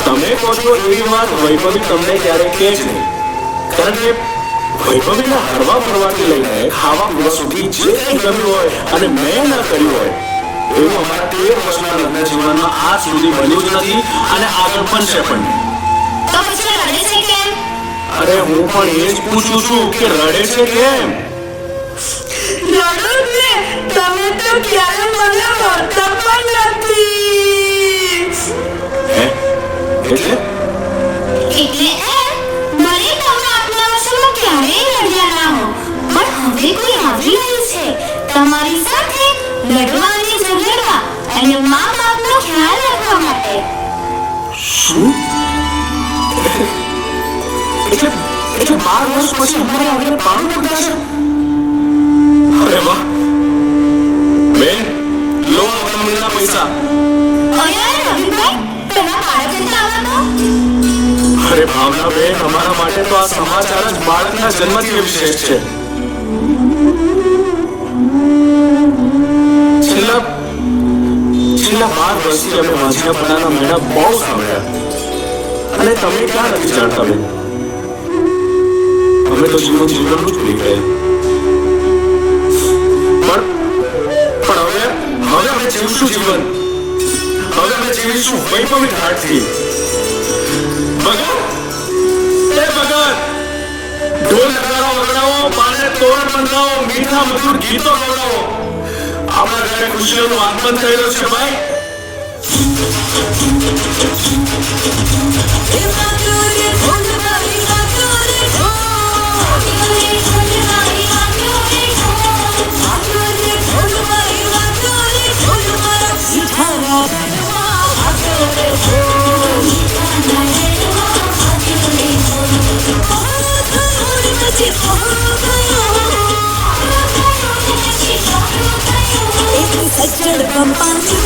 તમે કહો છો એવી વાત વૈભવી તમને ક્યારે કહે જ નહીં. કારણ કે વૈભવીના હરવા ફરવાથી લઈને ખાવા પીવા સુધી જે કંઈ કર્યું હોય અને મેં ના કર્યું હોય એવું અમારા 13 વર્ષના લગ્ન જીવનમાં આજ સુધી બન્યું જ નથી અને આગળ પણ છે પણ નહીં. તો પછી રડે છે કેમ? અરે હું પણ એ જ પૂછું છું કે રડે છે કેમ? રડો ને, તમે તો ક્યારે મને મળતા પણ નથી. હે એટલે એટલે ભલે તમે આટલા વર્ષોમાં ક્યારેય લડ્યા ના હો, પણ હવે કોઈ આવી રહ્યું છે તમારી સાથે લડવા અને ઝઘડવા અને મા બાપનો ખ્યાલ રાખવા માટે. શું? એટલે 12 વર્ષ પછી અમારે હવે પાણી પડતા છે? અરે વાહ બેન, લો આપણા મહિના પૈસા. અરે રવિભાઈ, પેલા બાળકને આવવા દો. અરે ભાવના બેન, અમારા માટે તો આ સમાચાર જ બાળકના જન્મથી વિશેષ છે. છેલ્લા 12 વર્ષથી અમે વાંચિયાપણાના મેળા બહુ સાંભળ્યા અને તમે ક્યાં નથી જાણતા બેન. અમે તો જીવનનું જ ભૂલી ગયા. પણ હવે અમે જીવશું જીવન. હવે અમે જીવીશું વૈભવી ઢાળથી. ભગત, ઢોલ નગારા વગાડો, પાને તોરણ બંધાવો, મીઠા મધુર ગીતો ગવડાવો. આપણા ઘરે ખુશીઓનું આગમન થઈ રહ્યું છે ભાઈ. સજ્જડ કંપાની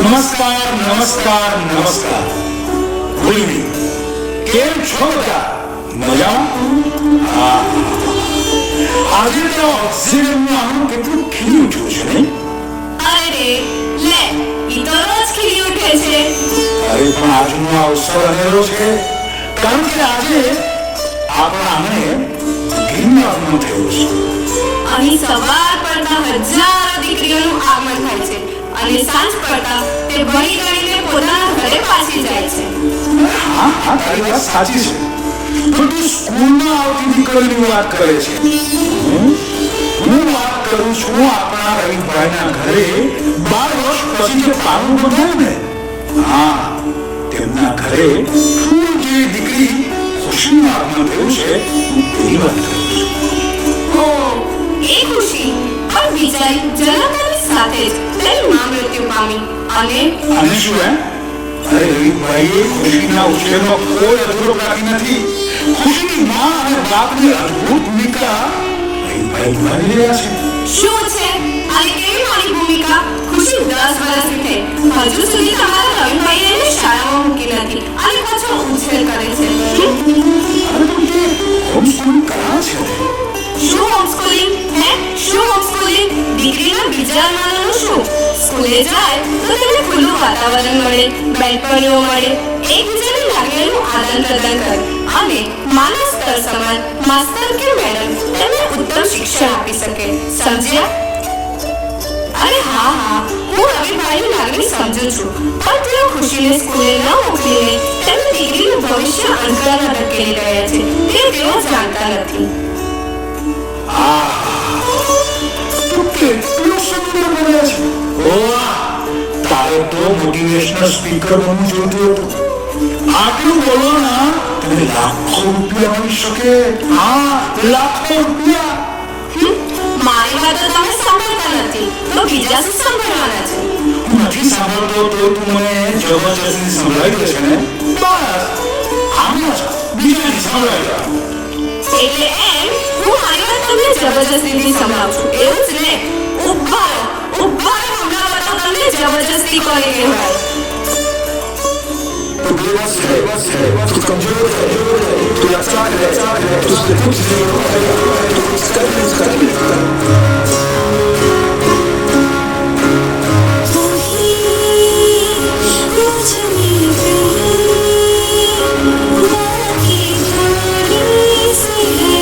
નમસ્કાર નમસ્કાર નમસ્કાર. Good evening. કેમ છો બધા? મજામાં? આજે તો ઓક્સિજનનું આમ કેટલું ખીલી ઉઠ્યું છે નહીં? અરે લે ઈ તો રોજ ખીલી ઉઠે છે. અરે પણ આજનો આ અવસર અનેરો છે, કારણ કે આજે આપણા આંગણે ગિરનું આગમન થયું છે. અહીં સવાર પડતા હજારો દીકરીઓનું આગમન થાય છે અને સાંજ પડતા તે ભણી ગણીને પોતાના ઘરે પાછી જાય છે. હા હા, તારી વાત સાચી છે. પણ તું સ્કૂલમાં આવતી દીકરીની વાત કરે છે. હું વાત કરું છું આપણા રવિભાઈના ઘરે 12 વર્ષ પછી જે પારું બંધાયું ને, હા, તેમના ઘરે ફૂલ જેવી દીકરી ખુશીનું આગમન થયું છે. હું તેની વાત કરું છું. ઓ એ ખુશી પણ વિજય જન્મતાની સાથે જ તેનું નામ મૃત્યુ પામી અને શું હે? અરે રવિભાઈએ ખુશીના ઉછેરનો કોઈ અધૂરો બાકી નથી. ખુશીની માં અને બાપની અદ્ભુત ભૂમિકા રવિભાઈ નિભાવી રહ્યા છે. શું છે અને કેવી મારી ભૂમિકા? ખુશી 10 વર્ષની થઈ, હજુ સુધી તમારા રવિભાઈએ એને શાળામાં મૂકી નથી અને પાછો ઉછેર કરે છે. અરે પણ તે હોમસ્કૂલિંગ કરાવે છે. શું હોમસ્કૂલિંગ? હે, શું હોમસ્કૂલિંગ? દીકરીના બીજા અનુમાનનું શું? સ્કૂલે જાય તો તેને ખુલ્લું વાતાવરણ મળે, બેનપણીઓ મળે, એકબીજાની લાગણીઓનું આદાન પ્રદાન કરે અને માનવ સ્તર સમાન માસ્તર કે મેડમ તેમને ઉત્તમ શિક્ષણ આપી શકે. સમજ્યા? અરે હા હા, હું રવિભાઈની લાગણી સમજુ છું, પણ તેઓ ખુશીને સ્કૂલે ન મોકલીને તેમની દીકરીનું ભવિષ્ય અંધકારમાં ધકેલી રહ્યા છે તે તેઓ જાણતા નથી. તું કેટલું સુંદર બોલે છે. વાહ, તારે તો મોટિવેશનલ સ્પીકર બનવું જોઈતું હતું. આટલું બોલવાના તને લાખો રૂપિયા મળી શકે. હા, લાખો રૂપિયા. મારી વાતો તમે સાંભળતા નથી તો બીજા શું સાંભળવાના છે? હું નથી સાંભળતો તો તું મને જબરજસ્તી સંભળાવી દે છે ને? બસ આમ જ બીજાની સંભળાવી દે. એટલે એમ હું મારી વાત તમને જબરજસ્તીથી સંભળાવું છું, એવું જ ને? ઉભા રહો, હમણાં બતાવો તમને જબરજસ્તી કોને કહેવાય. तो बेबस है, तू कमजोर है, तू लाचार है, तुझसे कुछ नहीं होगा, तू कुछ कर नहीं सकता. मुझ में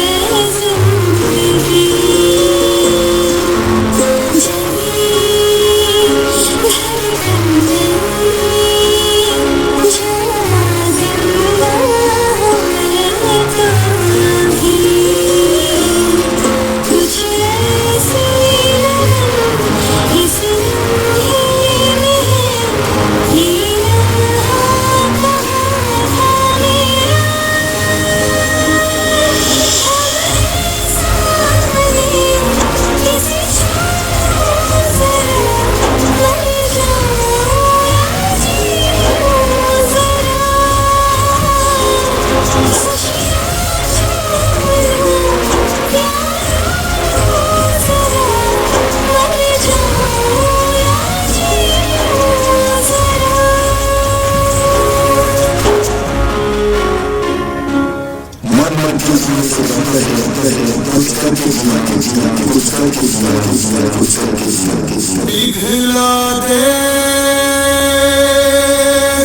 पिघला दे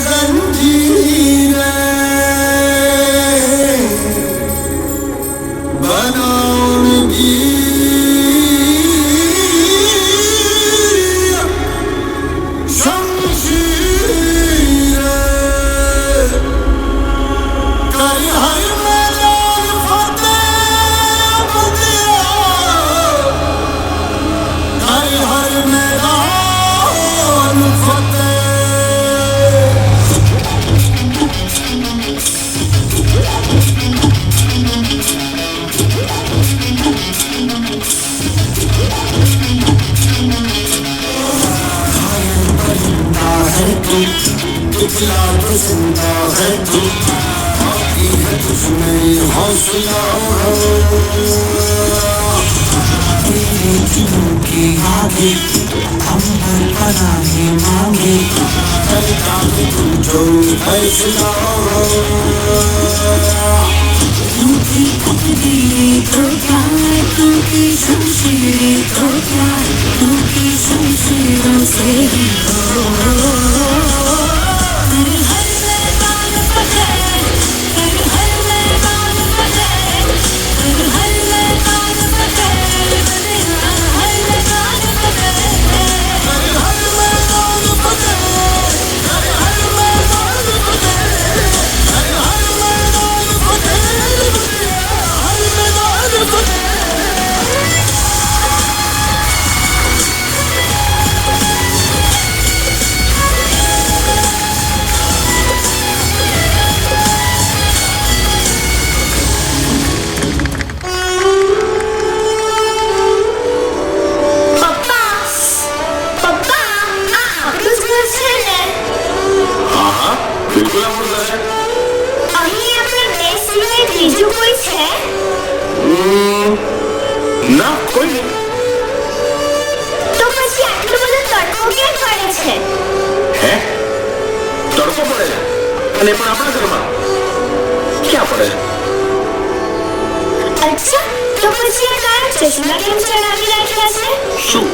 जंजीरें, बनाऊंगी शमशीरें, कर हर मैदान फतेह बंदिया, कर हर मैदान फतेह। दिखला दे जिंदा है तू, बाकी है तुझमें हौसला, तेरे दिलों की आगे अंबर पनाहे मांगे, करता है तू जो फैसला, क्योंकि तकदीरें तो प्यार, क्योंकि शमशीरें तो प्यार, क्योंकि शमशीरों से ही ના કોઈ નહીં. તો પછી આટલો બધો તડકો કેમ પડે છે? હે તડકો પડે છે અને પણ આપણા ઘરમાં ક્યાં પડે છે? અચ્છા, તો પછી આ કાળા ચશ્મા કેમ ચડાવી રાખ્યા છે? શું?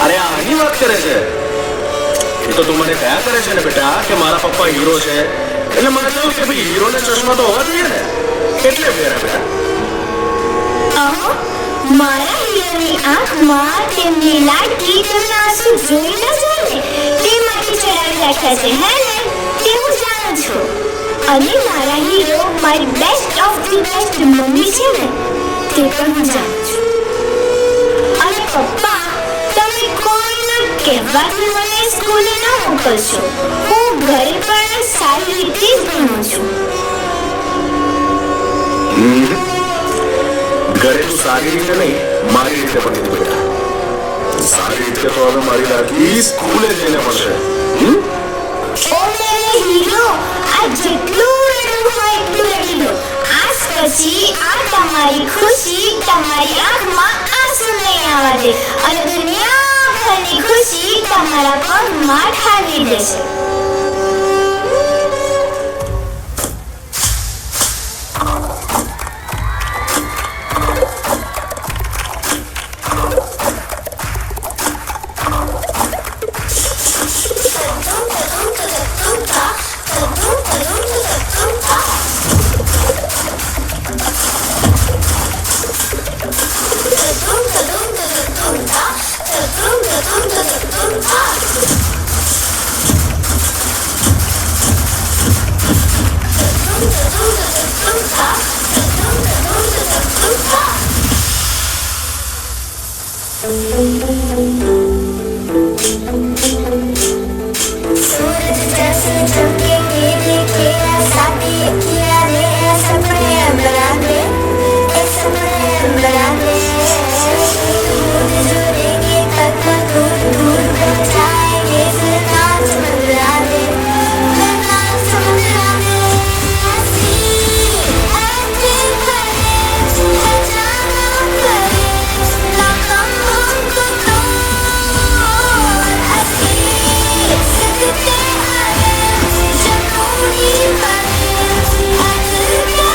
અરે આની વાત કરે છે? એ તો તું મને કયા કરે છે ને બેટા કે મારા પપ્પા હીરો છે, એટલે મને થયું કે ભાઈ હીરોને ચશ્મા તો હોવા જોઈએ ને, એટલે ફેરા બેટા. અહો, મારા હીરોની આંખમાં તેમની લાડકી તેમના આંસુ જોઈ ન જાય ને તે માટે ચડાવી રાખ્યા છે, હે ને? તે હું જાણું છું. અને મારા હીરો મારી best of the best mummy છે ને તે પણ હું જાણું છું. અને પપ્પા, તમે કોઈના કહેવાથી મને સ્કૂલે ન મોકલશો. હું ઘરે પણ સારી રીતે જ ભણું છું. ઘરે તું સારી રીતે નહીં, મારી રીતે ભણી બેટા. સારી રીતે તો હવે મારી લાડકી સ્કૂલે જઈને પડશે. ઓ મેરે હીરો, આ જેટલું રડવું હોય એટલું રડી લો. આજ પછી આ તમારી ખુશી તમારી આંખમાં આંસુ નહીં આવવા દે અને દુનિયાભરની ખુશી તમારા પગમાં ઠાલવી દેશે. सूरज जैसे चमकेंगे देखे शादी किया रे सपने बना दे सपने बना दे दूर जुड़ेंगे तक दूर दूर तक जाएंगे फिर नाच बना दे फिर नाच बना दे हंसी ऐसे भरे जाना करे ना कम हमको तो हंसी सकते हैं जब पूरी भरे हर क्या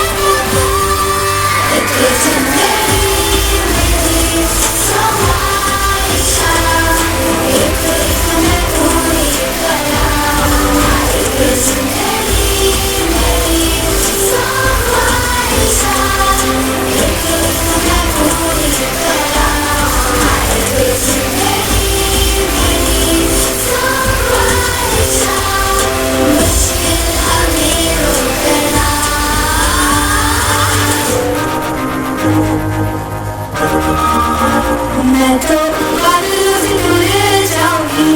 मैं तो बादलों से दूर जाऊंगी,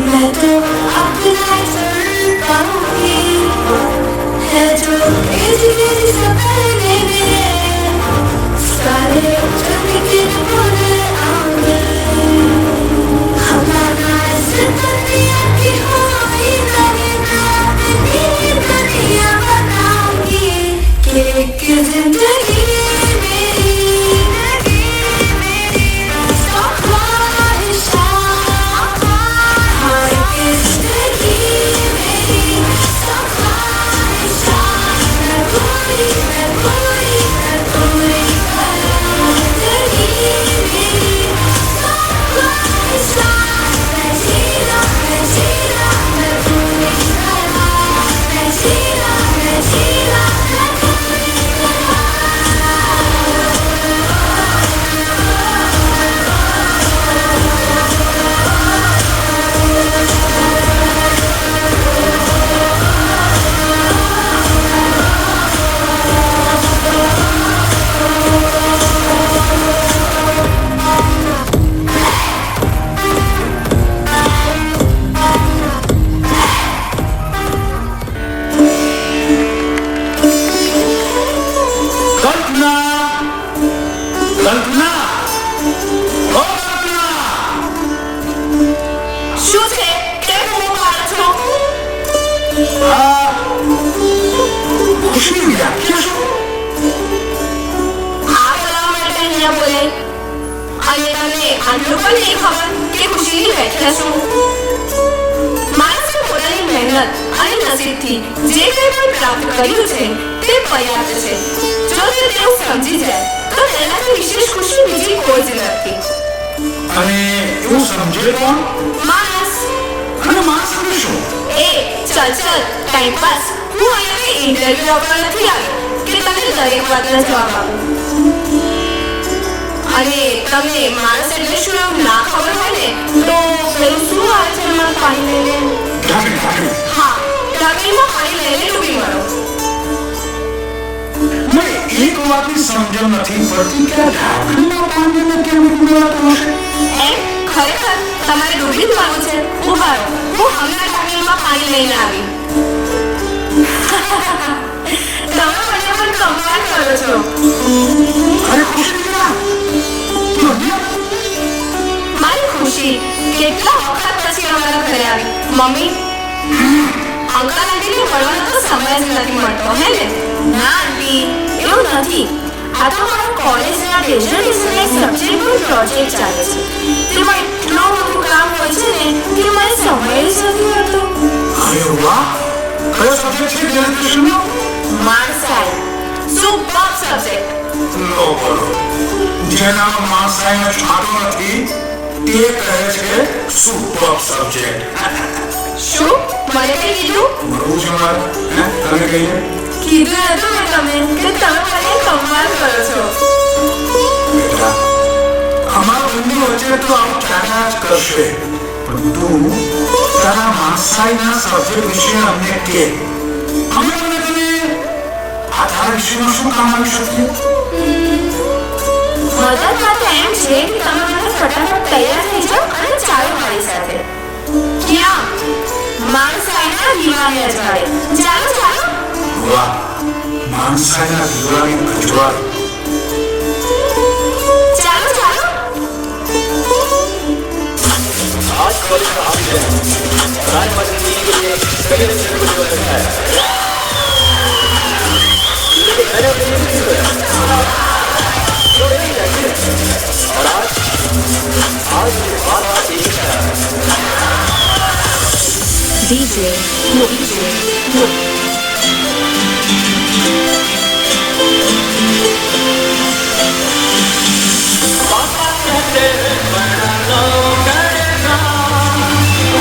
मैं तो अपना सर पाऊंगी, है जो तेरी सपने मेरे सारे चलने के भूल आऊंगी, हमारा जिंदगी की होई नहीं, मैं अपनी दुनिया बनाऊंगी कि जिंदगी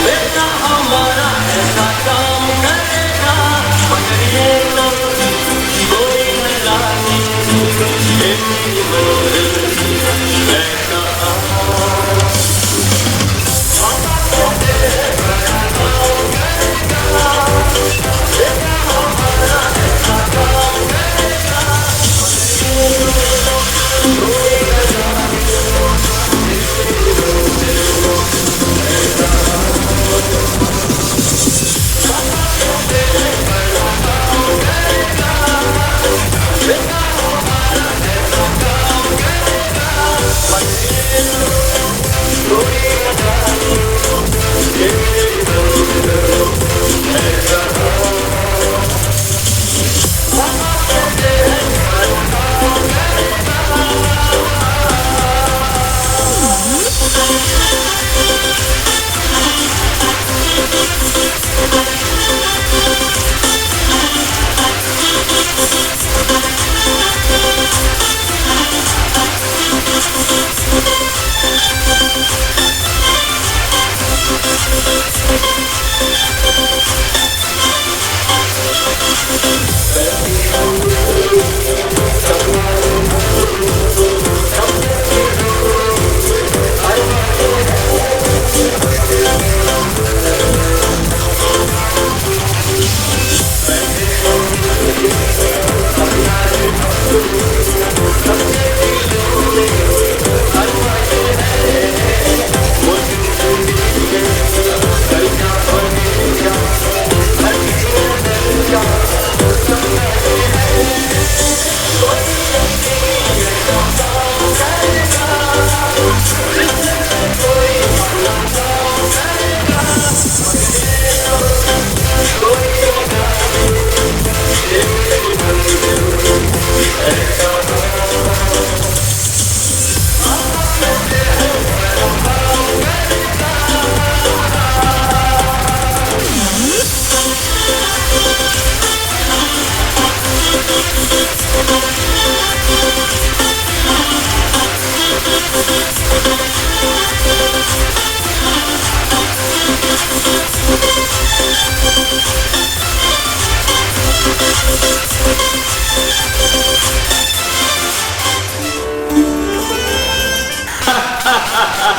बेटा हमारा ऐसा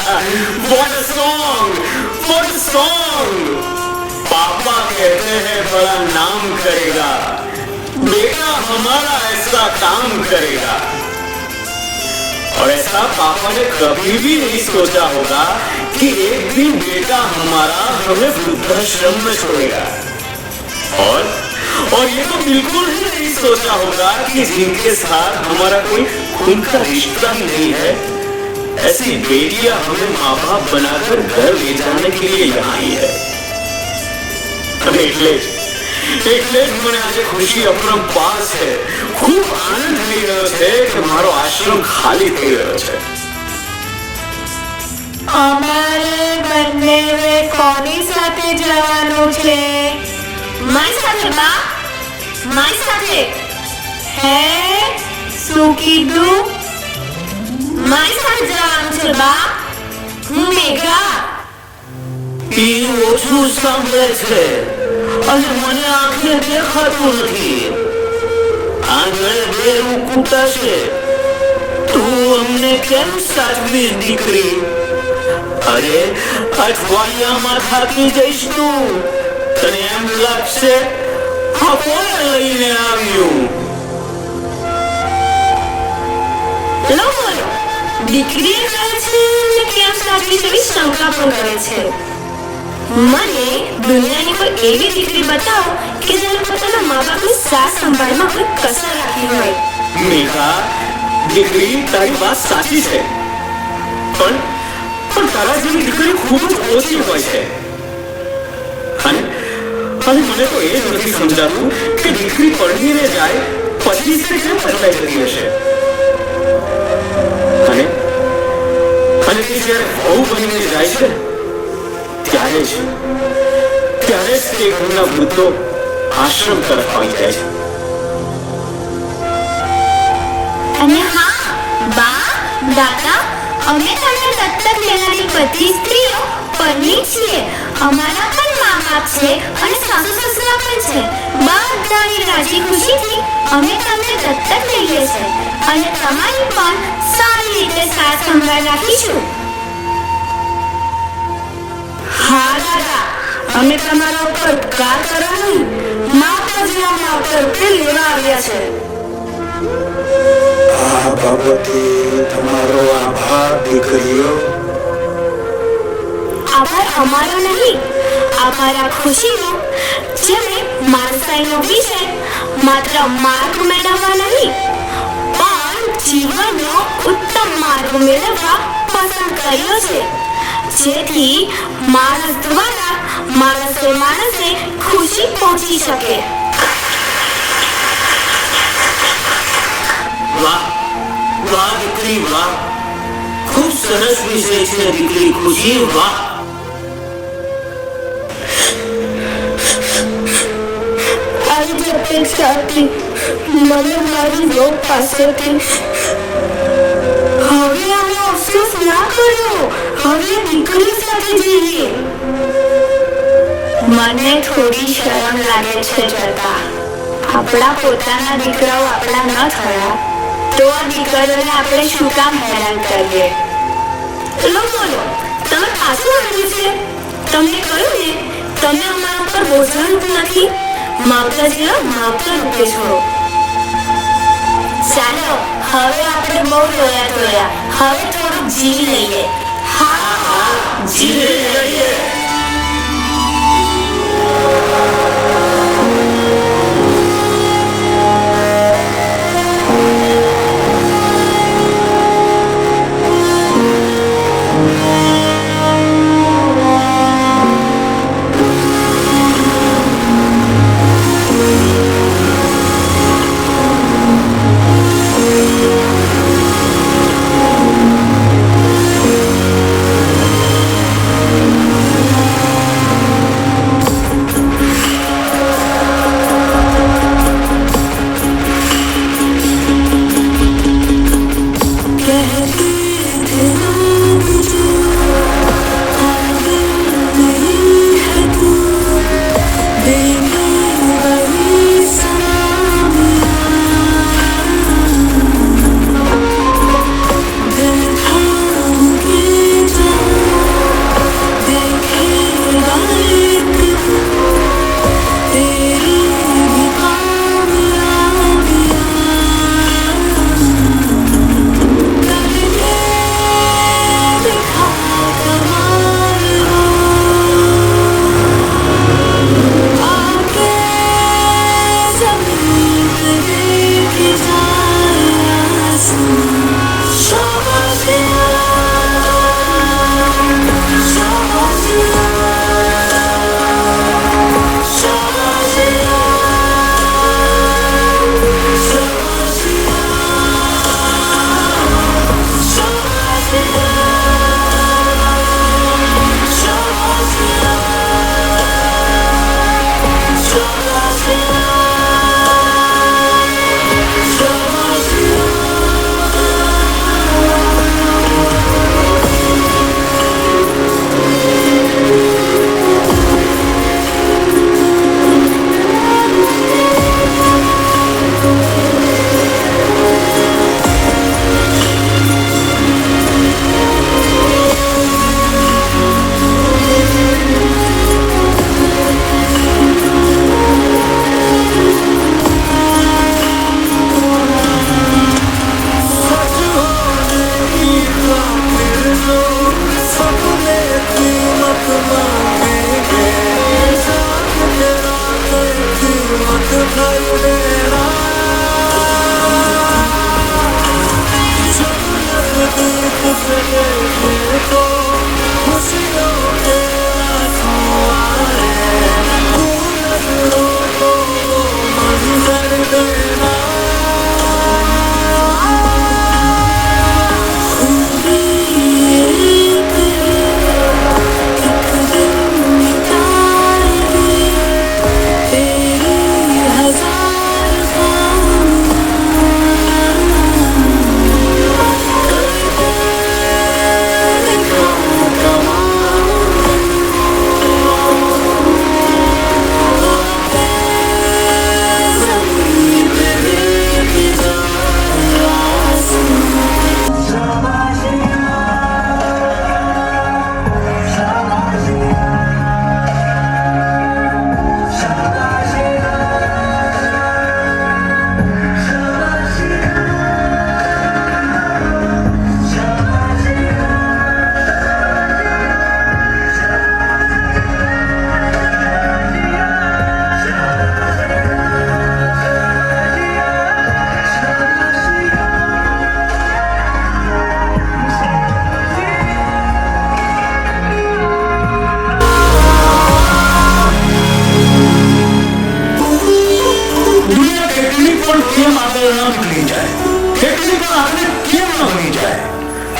What a song! What a song! पापा कहते हैं बड़ा नाम करेगा, बेटा हमारा ऐसा काम करेगा। और ऐसा पापा ने कभी भी नहीं सोचा होगा कि एक दिन बेटा हमारा हमें वृद्धाश्रम में छोड़ेगा। और ये तो बिल्कुल ही नहीं सोचा होगा कि जिनके साथ हमारा कोई खून का रिश्ता ही नहीं है, ऐसी बेटियां हमें माँ बाप बनाकर घर ले जाने के लिए यहाँ आई है। એટલે જ મને આજે ખુશી અપરંપાર છે, ખૂબ આનંદ થઈ રહ્યો છે કે મારો આશ્રમ ખાલી થઈ રહ્યો છે। અમારે બંને કોની સાથે જવાનું છે? મારી સાથે બા, મારી સાથે। હે, શું કીધું? મારી સાથે જવાનું છે બા, હું મેઘા। એ ઓછું સાંભળે છે અને મને આંખે દેખાતું નથી। આંગણે બેરું કૂટાશે, તું અમને કેમ સાચવીશ દીકરી? અરે અઠવાડિયામાં થાકી જઈશ તું, તને એમ લાગશે આ કોણે લઈને આવ્યું? લો બોલો, દીકરી કહે છે ને કેમ સાચવી એવી શંકા પણ કરે છે। મને દુનિયાની કોઈ એવી દીકરી બતાવો કે જેને પોતાના મા બાપની સાર સંભાળમાં કોઈ કસર રાખી હોય। મેઘા, દીકરી તારી વાત સાચી છે, પણ તારા જેવી દીકરી ખૂબ જ ઓછી હોય છે। અને મને તો એ જ નથી સમજાતું કે દીકરી પરણીને જાય પછી તે કેમ બદલાઈ જતી હશે। અને તે જ્યારે વહુ બનીને જાય છે ત્યારે જ તે ઘરના વૃદ્ધો આશ્રમ તરફ આવી જાય છે। અને હા બા, દાદા, અમે તમને દત્તક લેનારી બધી સ્ત્રીઓ પરણી છીએ। અમારા પણ મા બાપ છે અને સાસુ સસરા પણ છે। બધાની રાજી ખુશીથી અમે તમને દત્તક લઈએ છીએ અને તમારી પણ સારી રીતે સાર સંભાળ રાખીશું। હા દાદા, અમે તમારા ઉપર ઉપકાર કરવા નહીં, માતાજી અમને અવતાર રૂપે લેવા આવ્યા છે। આ બાબતે તમારો આભાર દીકરીઓ। આભાર અમારો નહીં, આભાર આ ખુશીનો, જેમણે માણસાઈનો વિષય માત્ર માર્ગ મેળવવા નહીં પણ જીવનનો ઉત્તમ માર્ગ મેળવવા પસંદ કર્યો છે, જેથી માણસ દ્વારા માણસે ખુશી પહોંચી શકે। વાહ વાહ દીકરી વાહ, ખૂબ સરસ વિષય છે દીકરી ખુશી, વાહ। આવી જ અપેક્ષા હતી મને મારી વહુ પાસેથી। હવે અમે અફસોસ ના કર્યો, હવે દીકરી સાથે જઈએ। મને થોડી શરમ લાગે છે જતા, આપણા પોતાના દીકરાઓ આપણા ન થયા તો આ દીકરીઓને આપણે શું કામ હેરાન કરીએ। લો બોલો, તમે પાછું આવ્યું છે? તમને કહ્યું ને તમે અમારા ઉપર બોજારૂપ નથી, માવતર રૂપે છો। ચાલો હવે આપણે બહુ રોયા, હવે થોડુંક જીવી લઈએ। હા, જીવી લઈએ।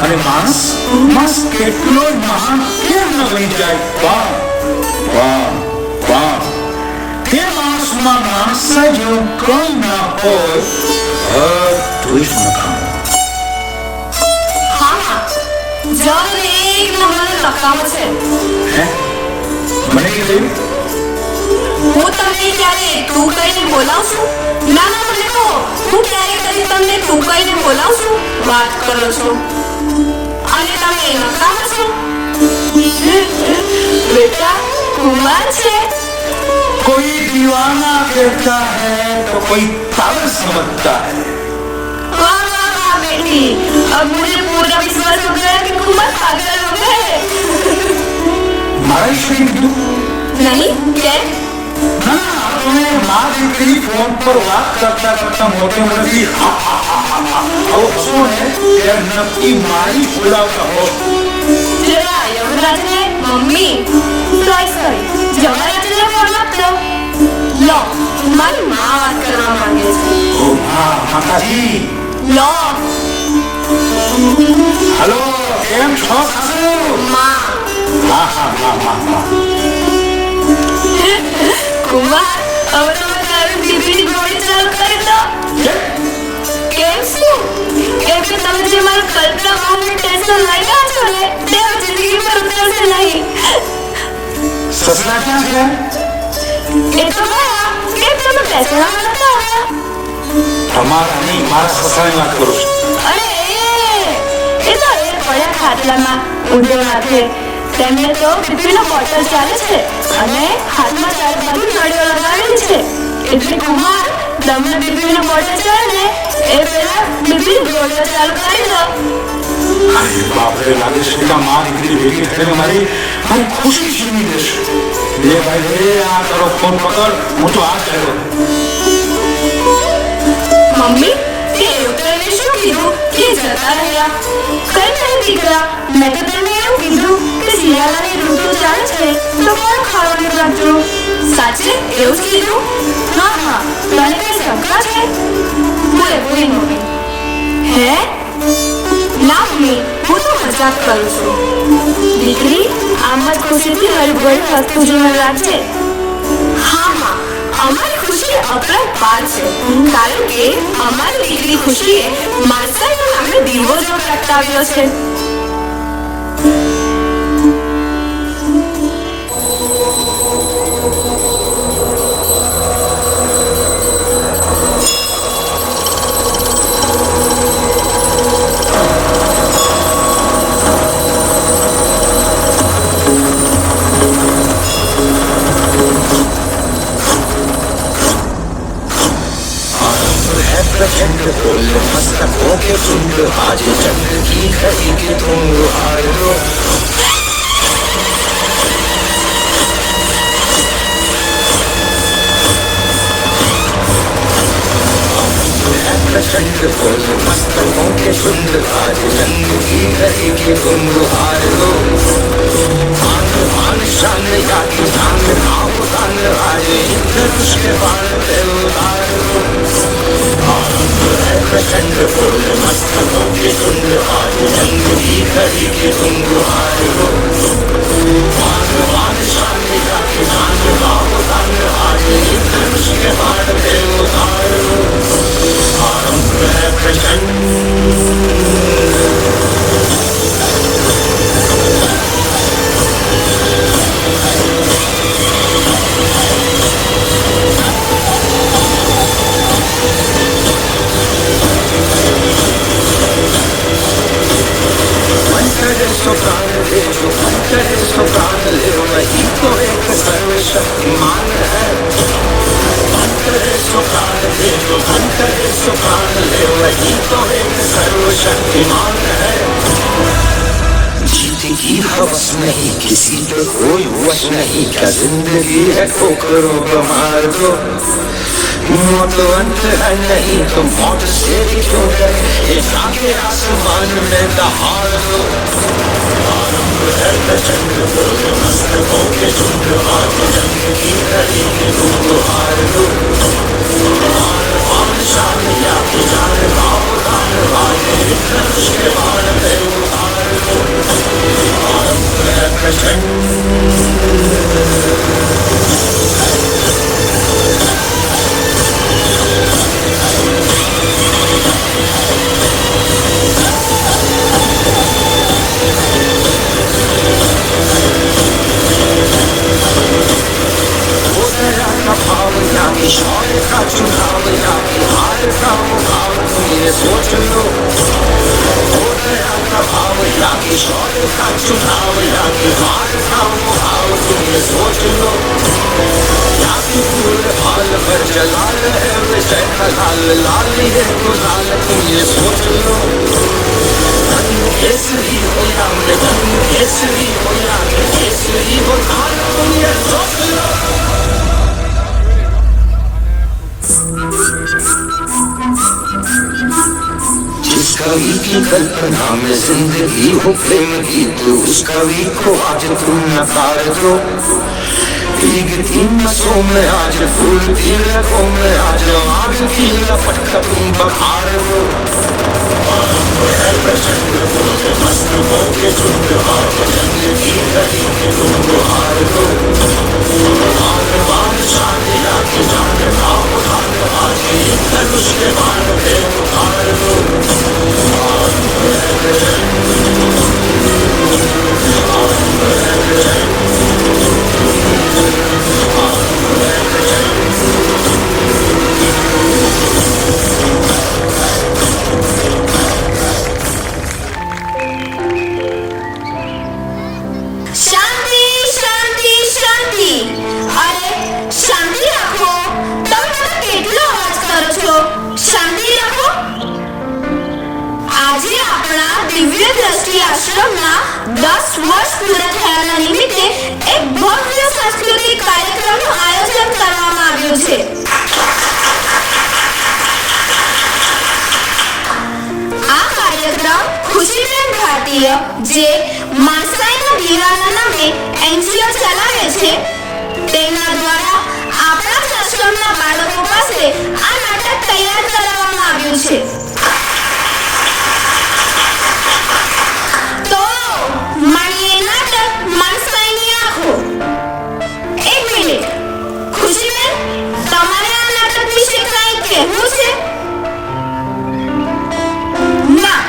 અને માણસ કેટલો મહાન કેમ ન બની જાય? વાહ વાહ વાહ! તે માણસમાં માણસ જેવું કોઈ ના હોય, બધું જ નકામું. જવાબ એક નંબરનો નકામો છે. હે? મને કહ્યું હું તમને ક્યારે તું કહીને બોલાવું છું? ના ના, મને કહો, હું ક્યારે કદી તમને તું કહીને બોલાવું છું? વાત કરો છો અને તમે નકામા છો. બેટા કુમાર છે. कोई दीवाना कहता है तो कोई पागल समझता है. वाह वाह वाह बेटी, अब मुझे पूरा विश्वास हो गया कि कुमार पागल हो गए. मारा ईश्वरी कીધું नहीं क्या? ના, તમે માં દીકરી ફોન પર વાત કરતા કરતા મોટે મોટી આવો હસો ને એ નક્કી મારી બોલાવતા હો. જરા યમરાજને મમ્મી સોરી યમરાજને ફોન આપતો. લો, મારી માં વાત કરવા માંગે છે. ઓ હા માતાજી. લો હેલો, કેમ છો સાસુ? માં. હા હા હા હા હા. કુમાર, હવે તમે તારી દીકરીની ગોળી ચાલુ કરી દો. કેમ શું? કેમ કે તમે જે મારું કલ્પના બહારનું ટેન્શન લાગ્યા છો ને તે હવે જિંદગી પર ઉતરશે નહીં. સસરા ક્યાં છે? એ તો ગયા. કેમ તમે બેસવામાં નતા આવ્યા? તમારા નહીં, મારા સસરાની વાત કરું છું. અરે એ તો એ પડ્યા ખાટલામાં ઊંધે માથે. તેમને તો બીપીનો બોટલ ચાલે છે અને હાથમાં ચારે બાજુ નળીઓ લગાવેલી છે. એટલે કુમાર, તમને બીપીનો બોટલ ચાલે ને એ પહેલા બીપીની ગોળીઓ ચાલુ કરી દો. અરે બાપ રે, લાગે છે કે માં દીકરી ભેગી થઈને મારી ખુશી છીનવી દેશે. લે ભાઈ લે, આ તારો ફોન પકડ, હું તો આ જ આવ્યો. મમ્મી, એ ઉતરને શું કીધું કે જતા રહ્યા? કઈ નહીં દીકરા, મેં તો તમને એવું કીધું કે શિયાળાની ઋતુ ચાલે છે તો કોણ ખાવાનું રાખજો. સાચે એવું જ કીધું? હા હા, તને કઈ શંકા છે? પૂરેપૂરી મમ્મી. હે? ના મમ્મી, હું તો મજાક કરું છું. દીકરી, આમ જ ખુશીથી હળભળી હસતું જીવન રાખજે. હા હા, અમારી ખુશી અપરંપાર છે, કારણ કે અમારી દીકરી ખુશીએ માણસાઈના નામે દીવો જો પ્રગટાવ્યો છે. प्रचंड फूल मस्तकों के झुंड, आज चंद्र की घड़ी के तुम हार लो. प्रचंड फूल मस्तकों के झुंड, आज चंद्र की घड़ी के तुम हार लो. मान मान शान याद जान आओ दान, आज धनुष के बाण पे उतार लो. प्रचंड फूल मस्तकों के झुंड, आज जंग की घड़ी के तुम हार लो. मान मान शान याद जान आओ दान, आज धनुष के बाण पे उतार लो. आरंभ है प्रचंड. सो प्राण ले जो करे सो प्राण ले, वही तो एक सर्वशक्तिमान है. करे सो प्राण ले जो करे सो प्राण ले, वही तो एक सर्वशक्तिमान है. जीत की हवस नहीं, किसी पे कोई वश नहीं, क्या जिंदगी है ठोकरों का मार दो. मौत अंत है नहीं तो मौत से भी क्यों डरे, ये जाके आसमान में दहाड़ दो. आरंभ है प्रचंड फूल मस्तकों के झुंड, आज जंग की घड़ी के तुम हार दो. मान मान शान या जान भाव दान, आज धनुष के बाण पे उतार कि शौर्य का चुनाव या कि हार का मुकाव, तुम ये सोच लो। हो गया प्रभाव या कि शौर्य का चुनाव या कि हार का मुकाव, तुम ये सोच लो। या कि पूरे हाल पर जलाल है विजय का लाल, लाल है गुलाल, तुम ये सोच लो। रंग केसरी हो या मृदंग केसरी हो या केसरी हो लाल, तुम ये सोच लो। जिस कवि की कल्पना में जिंदगी हो प्रेम की, तो उस कवि को आज तुम नकार दो। भीगती नसों में आज फूलती लहरों में आज आग की लपट का तुम बखार दो। प्रचंड होके मस्त होके झुंड हाथ जंग की गली में तुम गुहार दो। हार बादशाह दिया कि जान का उठान आज धनुष के बाण पे उतार दो। શાંતિ શાંતિ શાંતિ. અરે શાંતિ રાખો. તમે બધા કેટલો અવાજ કરો છો? શાંતિ રાખો. આજે આપણા દિવ્ય દ્રષ્ટિ આશ્રમના 10 વર્ષ પૂરા થયાના નિમિત્તે એક ભવ્ય સાંસ્કૃતિક કાર્યક્રમનું આયોજન કરવામાં આવ્યું છે. આ કાર્યક્રમ ખુશીબેન ભારતીય, જે માણસાઈના દીવાના નામે એનજીઓ ચલાવે છે, તેના દ્વારા આપણા જ આશ્રમના બાળકો પાસે આ નાટક તૈયાર કરવામાં આવ્યું છે. તો માણીએ નાટક માણસાઈની આંખો. એક મિનિટ, ખુશીબેન, તમારે આ નાટક વિશે કંઈ કહેવું છે? ના,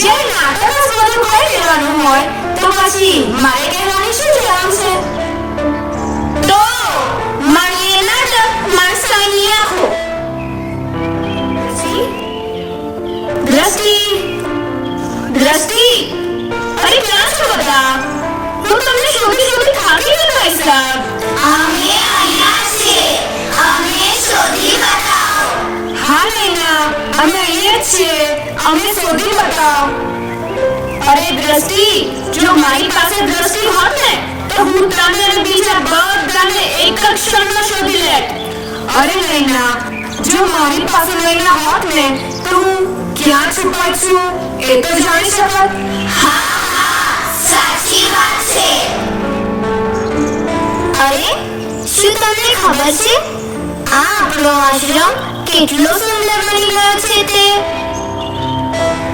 જે નાટક જ બધું કહી દેવાનું હોય તો પછી મારે કહેવાની શું જરૂર છે? તો માણીએ નાટક માણસાઈની આંખો. દ્રષ્ટિ, દ્રષ્ટિ, અરે ક્યાં છો બધા? હું તમને શોધી શોધી થાકી ગઈ ભાઈ સાહેબ. અમે અહીંયા છીએ, અમને શોધી બતાવો. હા નૈના, અમે અહીંયા જ છીએ, અમને શોધી બતાવો. અરે દ્રષ્ટિ, જો મારી પાસે દ્રષ્ટિ હોત ને તો હું તમને અને બીજા બધાને એક જ ક્ષણમાં શોધી લેત. અરે નૈના, જો મારી પાસે નૈના હોત ને તો હું ક્યાં છુપાઈ છું એ તો જાણી શકત. હા હા, સાચી વાત છે. અરે શું તમને ખબર છે આ આપણો આશ્રમ કેટલો સુંદર બની ગયો છે તે?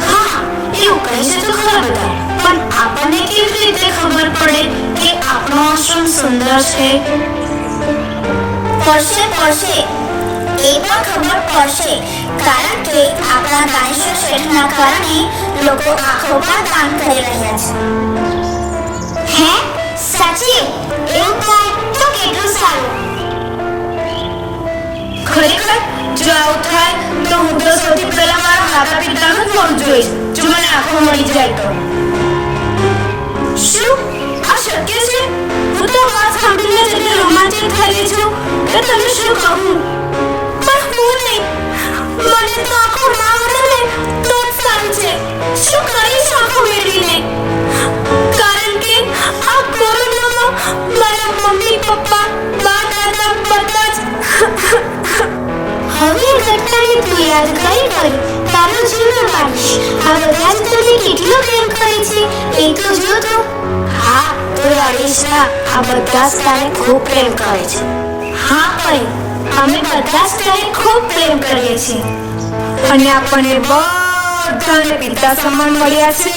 હા, એવું કહેશે તો ખરા બધા, પણ આપણને કેવી રીતે ખબર પડે કે આપણો આશ્રમ સુંદર છે? પડશે પડશે, એ પણ ખબર પડશે, કારણ કે આપણા દાનેશ્વર શેઠના કારણે લોકો આંખો પણ દાન કરી રહ્યા છે. હે, સાચી? એવું થાય તો કેટલું સારું. ખરેખર જો આવું થાય તો હું તો સૌથી પહેલા મારા માતા પિતાનું જ મોં જોઈશ, જો મને આંખો મળી જાય તો. શું આ શક્ય છે? હું તો વાત સાંભળીને જ એટલે રોમાંચિત થઈ ગઈ છું કે તમે શું કહું. પણ હું નહીં, મને તો આંખો ના મળે ને તો જ સારું છે. શું કરીશ આંખો મેળવીને? કારણ કે આ કોરોનામાં મારા મમ્મી પપ્પા બા દાદા બધા જ. હવે ઘટનાને તું યાદ કરી તારો જીવ ન બાળીશ. આ બધા જ તને કેટલો પ્રેમ કરે છે એ તો જો તો. હા, તું રડીશ ના, આ બધા જ તારે ખૂબ પ્રેમ કરે છે. હા, પણ અમે બધા જ તારે ખૂબ પ્રેમ કરીએ છીએ. અને આપણને બધાને પિતા સમાન મળ્યા છે.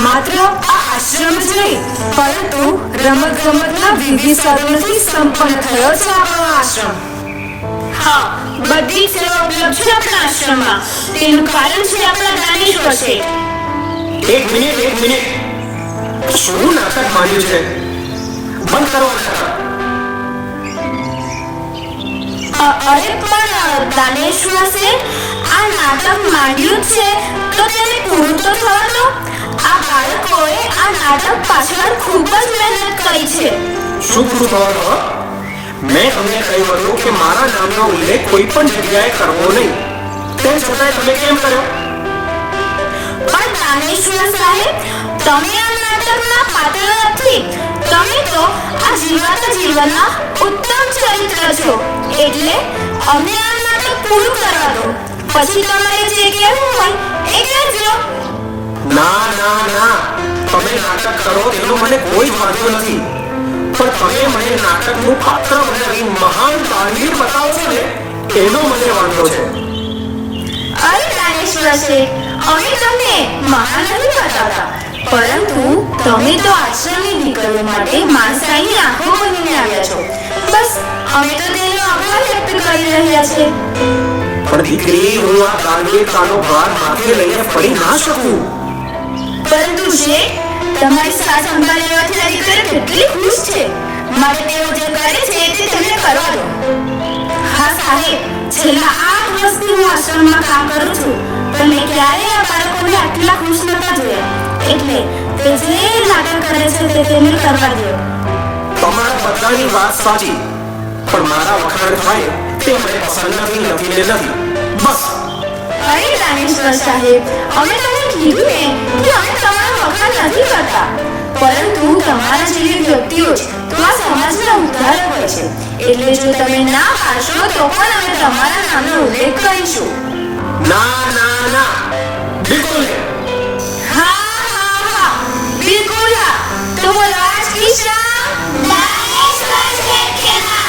માત્ર આ આશ્રમ જ નહીં, પરંતુ રમત ગમતના વિવિધ સાધનોથી સંપન્ન થયો છે આપણો આશ્રમ. હા, બધી સેવા ઉપલબ્ધ છે આપણા આશ્રમમાં. તેનું કારણ છે આપણા દાનેશ્વર શેઠ. એક મિનિટ, શું નાટક માંડ્યું છે? બંધ કરો નાટક. અરે પણ દાનેશ્વર શેઠ, આ નાટક માંડ્યું છે તો તેને પૂરું તો થવા દો. આ બાળકોએ આ નાટક પાછળ ખૂબ જ મહેનત કરી છે. શું પૂરું થવાનું? મેં તમને કહ્યું હતું કે મારા નામનો ઉલ્લેખ કોઈ પણ જગ્યાએ કરવો નહીં. તેમ છતાં તમે કેમ કર્યો? પણ દાનેશ્વર સાહેબ, તમે આ નાટકના પાત્ર નથી. તમે તો આ જીવતા જીવનના ઉત્તમ ચરિત્ર છો. એટલે અમે આ નાટક પૂરું કરવા દો. પછી તમારે જે કહેવું હોય એ કહેજો. ના ના ના, તમે નાટક કરો તેનો મને કોઈ વાંધો નથી, પણ તમે મને નાટકનું પાત્ર બનાવી મહાન કામગીરી બતાવશો ને એનો મને વાંધો છે. અરે દાનેશ્વર શેઠ, અમે તમને મહાન નથી બતાવતા, પરંતુ તમે તો આશ્રમની દીકરીઓ માટે માણસાઈની આંખો બનીને આવ્યા છો. બસ અમે તો તેનો આભાર વ્યક્ત કરી રહ્યા છે. પણ દીકરી, હું આ ગાંભીરતાનો ભાર માથે લઈને ફરી ના શકું. પરંતુ શેઠ, તમારી સાથ સંભાળ લેવાથી આ દીકરી કેટલી ખુશ છે. માટે તેઓ જે કરે છે તે તમને કરવા દો. હા સાહેબ, છેલ્લા 8 વર્ષથી હું આશ્રમમાં કામ કરું છું, પણ મેં ક્યારેય આ બાળકોને આટલા ખુશ નહોતા જોયા. એટલે તે જે નાટક કરે છે તે તેને કરવા દો. તમારા બધાની વાત સાચી, પણ મારા વખાણ થાય તે મને પસંદ નથી ને નથી. બસ. અરે દાનેશ્વર સાહેબ, અમે તમને કીધું ને કે અમે તમારા વખાણ નથી કરતા, પરંતુ તમારા જેવી વ્યક્તિઓ જ તો આ સમાજના ઉદ્ધારક હોય છે. એટલે જો તમે ના પાડશો તો પણ અમે તમારા નામનો ઉલ્લેખ કરીશું. ના ના ના, બિલકુલ નહીં. હા, બિલકુલ હા. તો બોલો આજ કી શામ દાનેશ્વર શેઠ કે નામ.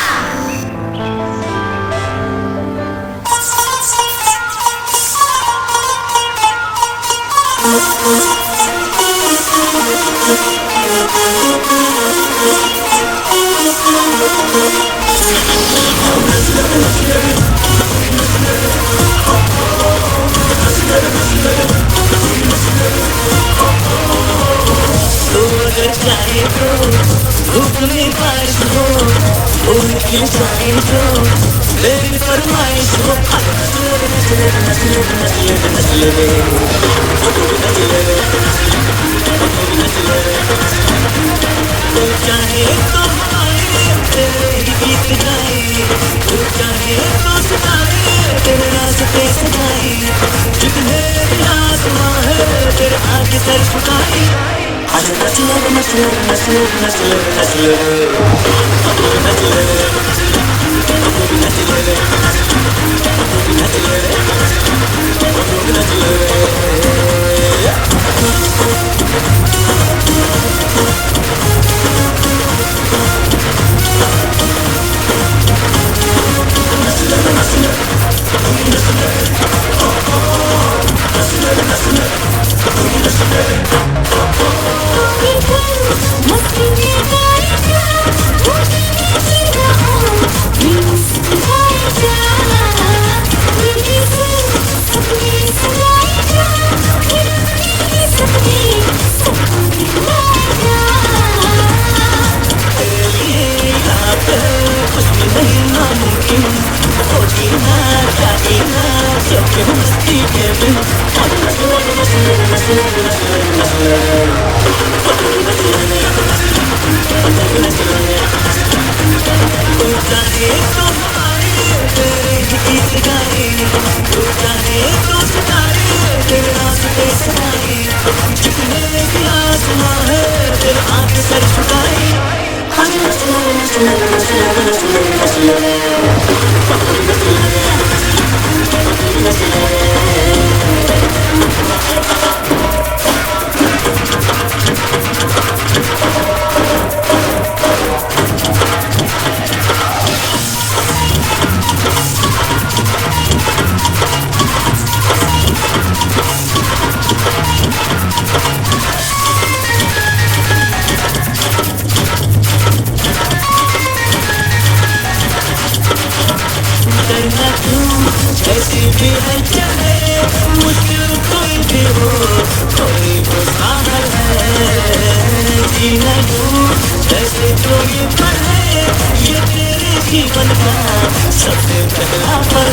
जैसे तो ये पल है, ये तेरे जीवन का सबसे मुसाफिर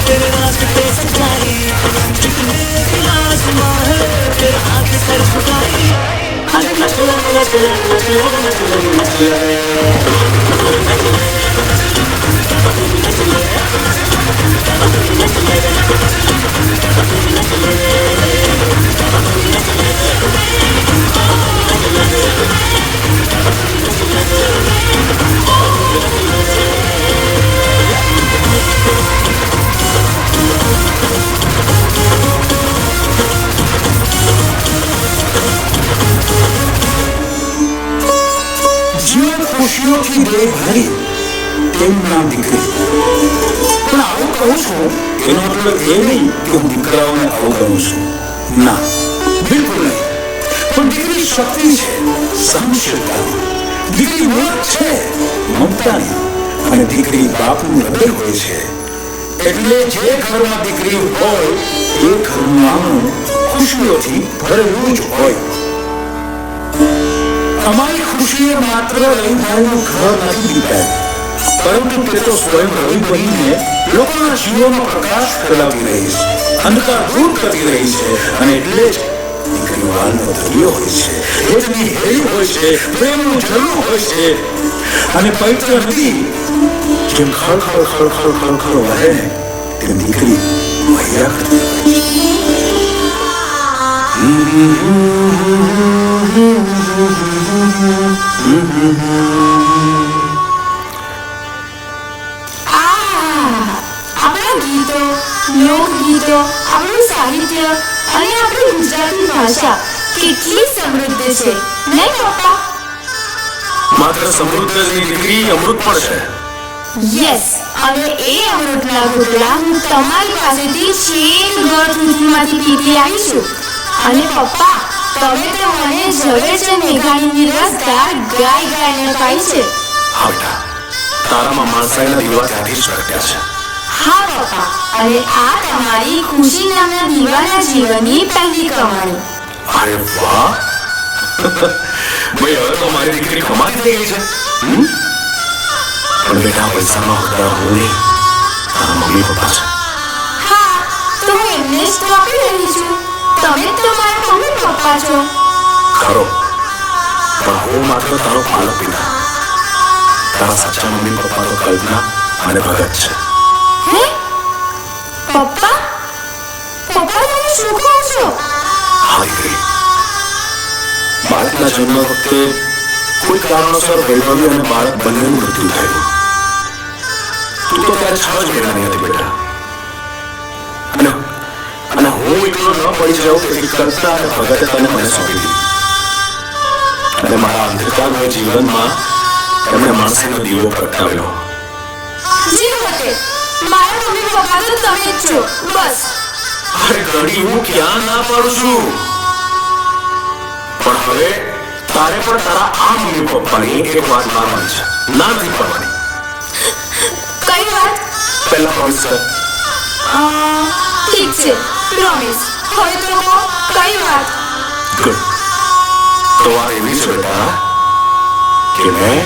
तेरे रास्ते सजाए जितने भी आसमां है तेरे आगे सर झुकाए अरे नचले नचले नचले नचले જીવન ખુશીઓથી દેહ ભરી તેમના દીકરી પણ આવું કહું છું એનો મતલબ એ નહીં કે હું દીકરાઓને અવગણું છું ના બિલકુલ નહીં પણ દીકરી શક્તિ છે સહનશીલતાની દીકરી ઓળખ છે મમતાની અને દીકરી બાપનું હૃદય હોય છે એટલે જે ઘરમાં દીકરી હોય એ ઘરનું આંગણું ખુશીઓથી ભરેલું જ હોય અમારી ખુશીએ માત્ર રવિભાઈનું ઘર નથી દીપાયું પરંતુ તે તો સ્વયં રવિ બનીને લોકોના જીવોનો પ્રકાશ ફેલાવી રહી છે અંધકાર દૂર કરી રહી છે અને એટલે જ દીકરી વાલનો દરિયો હોય છે હેતની હેરી હોય છે પ્રેમનું ઝરણું હોય છે અને પવિત્ર નદી જેમ ખળખળ ખળખળ ખળખળ વહે ને તેમ દીકરી વહ્યા કરતી હોય છે આપણા ગીતો લોકગીતો આપણું સાહિત્ય અને આપણી ગુજરાતી ભાષા કેટલી સમૃદ્ધ છે નહીં પપ્પા? માત્ર સમૃદ્ધ જ નહીં દીકરી, અમૃત પણ છે. યસ, અને એ અમૃતના ઘૂંટડા હું તમારી પાસેથી છેક ગઢ સુધીમાંથી પીતી આવી છું. અને પપ્પા, તમે તો મને ઝવેરચંદ મેઘાણીની રસ ગાય ગાયને પાઈ છે. હા બેટા, તારામાં માણસાઈના દીવા ત્યાંથી જ પ્રગટ્યા છે. હા પપ્પા, અને આ તમારી ખુશી નામના દીવાના જીવનની પહેલી કમાણી. અરે વાહ, ભાઈ હવે તો મારી દીકરી કમાતી થઈ ગઈ છે. પણ બેટા, પૈસામાં હોદાર હું નહીં, તારા મમ્મી પપ્પા છે. હા, તો હું એમને જ તો આપી રહી છું. તમે તો મારા મમ્મી પપ્પા છો. ખરો, પણ હું માત્ર તારો પાલક પિતા. તારા સાચા મમ્મી પપ્પા તો કલ્પના અને ભગત છે. હે પપ્પા? પપ્પા તમે શું કહો છો? હા દીકરી, બાળકના જન્મ વખતે કોઈ કારણોસર વૈભવી અને બાળક બંનેનું મૃત્યુ થયું. તું તો ત્યારે 6 જ મહિનાની હતી બેટા. અને હું એકલો ન પડી જાઉં તેથી કલ્પના અને ભગતે તને મને સોંપી દીધી. અને મારા અંધકારમય જીવનમાં તેમણે માણસાઈનો દીવો પ્રગટાવ્યો. જી વતે, મારા મમ્મી પપ્પા તો તમે જ છો, બસ. અરે ઘડી, હું ક્યાં ના પાડું છું, પણ હવે તારે પણ તારા આ મમ્મી પપ્પાની એક વાત માનવાની છે. ના નથી પાડવાની. કઈ વાત? પહેલા પ્રોમિસ કર. ઠીક છે, પ્રોમિસ. હવે તો કહો, કઈ વાત? ગુડ. તો વાત એવી છે બેટા કે મેં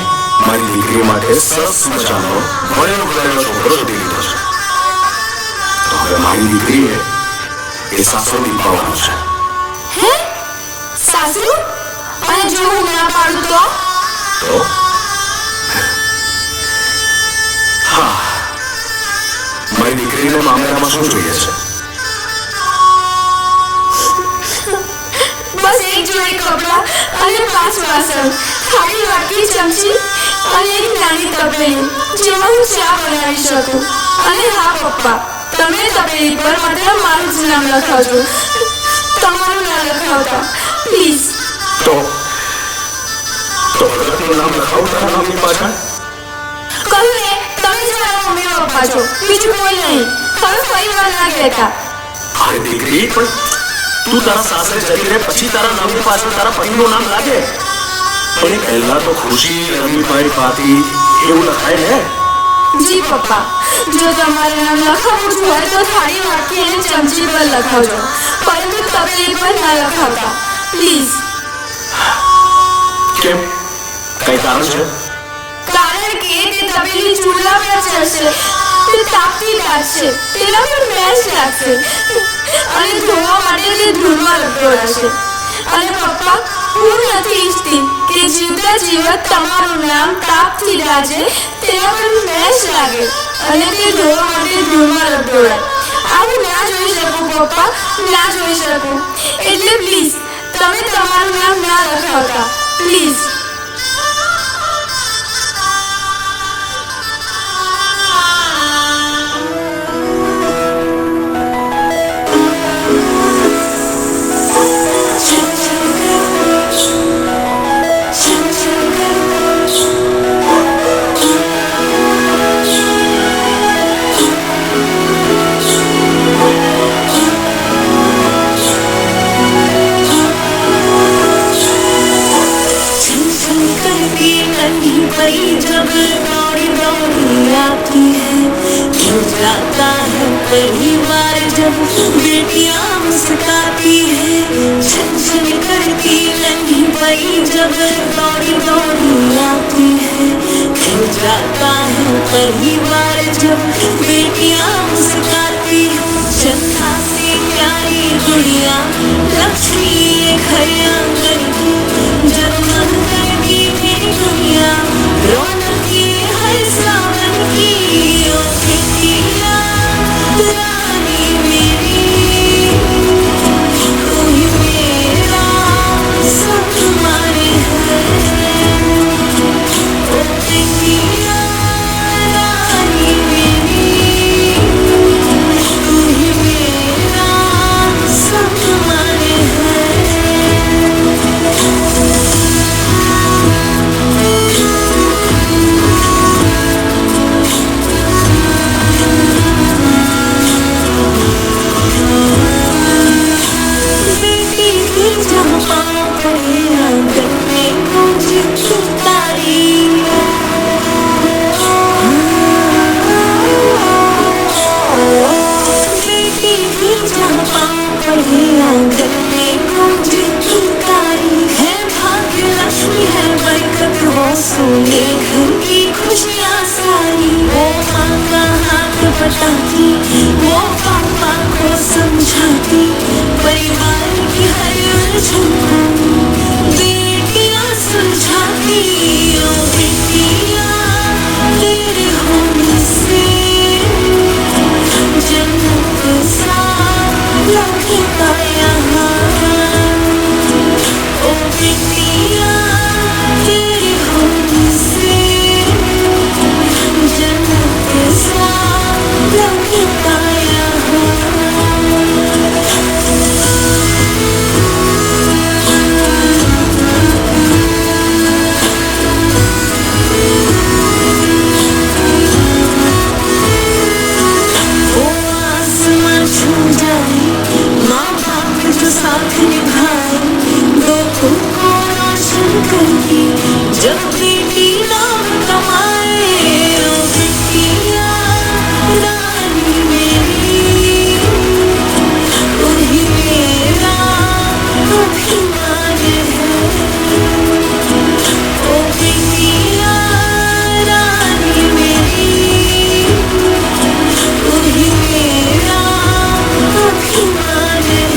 મારી દીકરી માટે સરસ મજાનો ભણેલો ગણેલો છોકરો શોધી લીધો છે. તો હવે મારી દીકરીએ એ સાસરો દીપાવવાનો છે. હે? સાસુ? અને જો હું ના પાડું તો? તો હા, મારી દીકરીને મામલામાં શું જોઈએ છે? બસ એક જોડી કપડાં અને 5 વાસણ, ખાલી વાટકી, ચમચી અને એક નાની તપેલી જેમાં હું ચા બનાવી શકું. અને હા પપ્પા, તમે તપેલી પર માત્ર મારું જ નામ લખાવજો, તમારું ના લખાવતા પ્લીઝ. તો ભગતનું નામ લખાવું તારા નામની પાછળ? કહ્યું ને, તમે જ મારા મમ્મી પપ્પા છો, બીજું કોઈ નહીં. હવે ફરી વાર ના કહેતા. અરે દીકરી, પણ તું તારા સાસરે જતી રહે પછી તારા નામની પાછળ તારા પતિનું નામ લાગે, પણ એ પહેલા તો ખુશી રમીભાઈ પાતી એવું લખાય ને. જી પપ્પા, જો તમારે નામ લખાવવું જ હોય તો થાળી વાટકી અને ચમચી પર લખાવજો, પરંતુ તપેલી પર ના લખાવતા પ્લીઝ. કેમ, કઈ કારણ છે? કારણ કે તે તપેલી ચૂલા પર ચડશે, તે તાપતી લાગશે, તેના પર મેશ લાગશે અને ધોવા માટે તે ધૂળમાં લપટાશે. અને પપ્પા, હું નથી ઈચ્છતી કે જીવતા જીવત તમારું નામ તાપથી લાજે, તેના પર મેશ લાગે અને તે ધોવા માટે ધૂળમાં લપટાય. આવું ના જોઈ શકું પપ્પા, ના જોઈ શકું. એટલે પ્લીઝ તમે તમારું નામ ના લખાવતા પ્લીઝ. जब दौड़ी दौड़ी आती है, खिल जाता है परिवार जब बेटियां मुस्काती है. छन छन करती नन्ही परी जब दौड़ी दौड़ी आती है, खिल जाता है परिवार जब बेटियां मुस्काती है. चंदा से प्यारी गुड़िया लक्ष्मी घर आंगन की जगमग करती मेरी दुनिया, रौनक की हर सावन की ओ खिड़कियाँ रानी मेरी, तू ही मेरा सब माने है. ओ खिड़कियाँ रानी मेरी, तू ही मेरा सब माने है. सोने घर की खुशियाँ सारी वो माँ का हाथ बटाती, वो पापा को समझाती, परिवार की हर उलझन को बेटियाँ सुलझाती. ओ बेटियाँ तेरे होने से जन्नत सा लगता यहाँ. ओ बेटियाँ तेरे होने से जन्नत सा लगता यहाँ. ओ आसमां छू जाए, माँ बाप जो साथ निभाए, दो को रोशन करके जब बेटी नाम कमाए. ओ बेटियाँ रानी मेरी, तू ही मेरा अभिमान है. ओ बेटियाँ रानी मेरी, तू ही मेरा अभिमान है.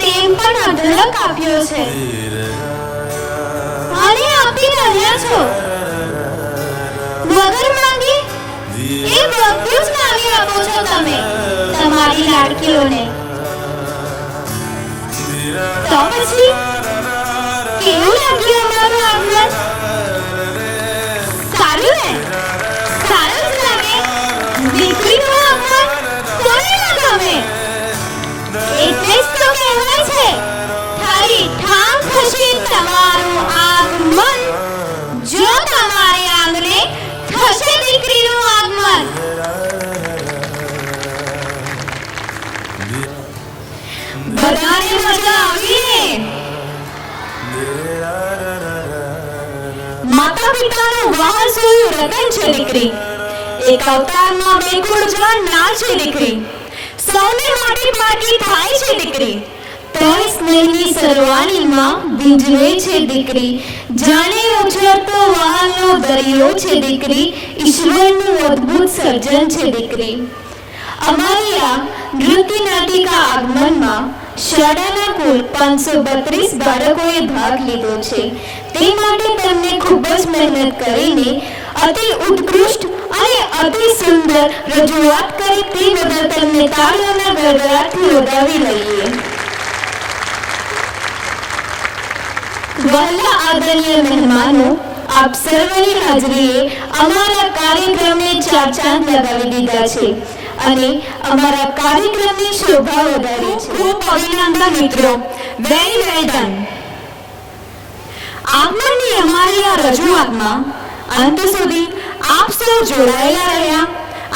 પ્રેમ પણ અઢળક આપ્યો છે અને આપી રહ્યા છો. વગર માંગે એ બધું જ લાવી આપો છો તમે તમારી લાડકીઓને. તો પછી કેવું લાગ્યું અમારું આગમન? સારું ને? સારું જ લાગે. દીકરીનું આગમન કોને ન ગમે? એટલે જ તો કહેવાય છે થારી ઠામ થશે તમારું આગમન જો તમારે આંગણે થશે દીકરીનું આગમન. બધાને મજા આવી ને? માતા પિતાનું વારસોયું રતન છે દીકરી. એક અવતારમાં બે કુળજવાન ના છે દીકરી. સૌને માટે પાકી થાય છે દીકરી. તોય સ્નેહની સરવાણીમાં વીંજળે છે દીકરી. જાણે ઉછળતો વહાલનો દરિયો છે દીકરી. ઈશ્વરનું અદ્ભુત સર્જન છે દીકરી. અમારી આ નૃત્ય નાટિકા આગમનમાં શાળાના કુલ 532 બાળકોએ ભાગ લીધો છે. તે માટે તેમને ખૂબ જ મહેનત કરીને અતિ ઉત્કૃષ્ટ અને અતિ સુંદર રજૂઆત કરી તે બદલ તેમને તાળીઓના ગડગડાટથી વધાવી લઈએ. વહાલા આદરણીય મહેમાનો, આપ સર્વની હાજરીએ અમારા કાર્યક્રમને ચાર ચાંદ લગાવી દીધા છે અને અમારા કાર્યક્રમની શોભા વધારી છે. ખૂબ અભિનંદન મિત્રો. Very well done. આગમનની અમારી આ રજૂઆતમાં અંત સુધી આપ સૌ જોડાયેલા રહ્યા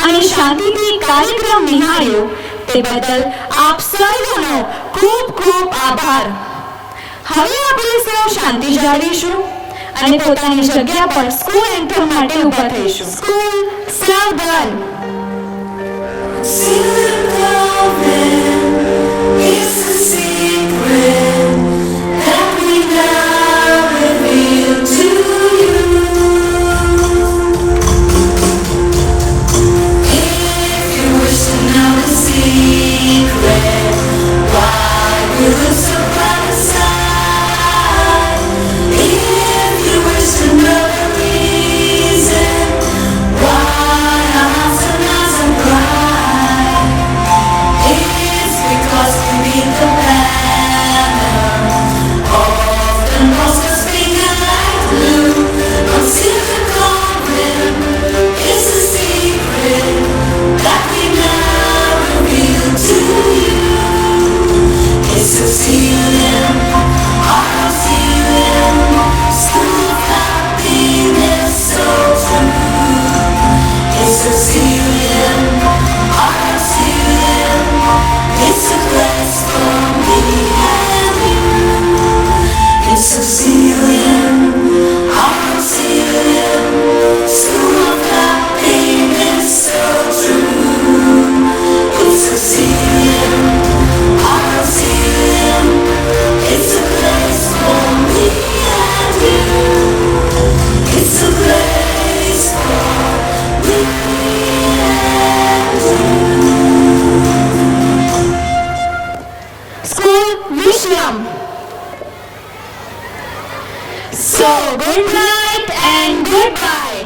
અને શાંતિથી કાર્યક્રમ નિહાળ્યો તે બદલ આપ સર્વનો ખૂબ ખૂબ આભાર. હવે આપણે સૌ શાંતિ જાળવીશું અને પોતાની જગ્યા પર સ્કૂલ એન્થમ માટે ઊભા થઈશું. સ્કૂલ સાવધાન. So good night and goodbye.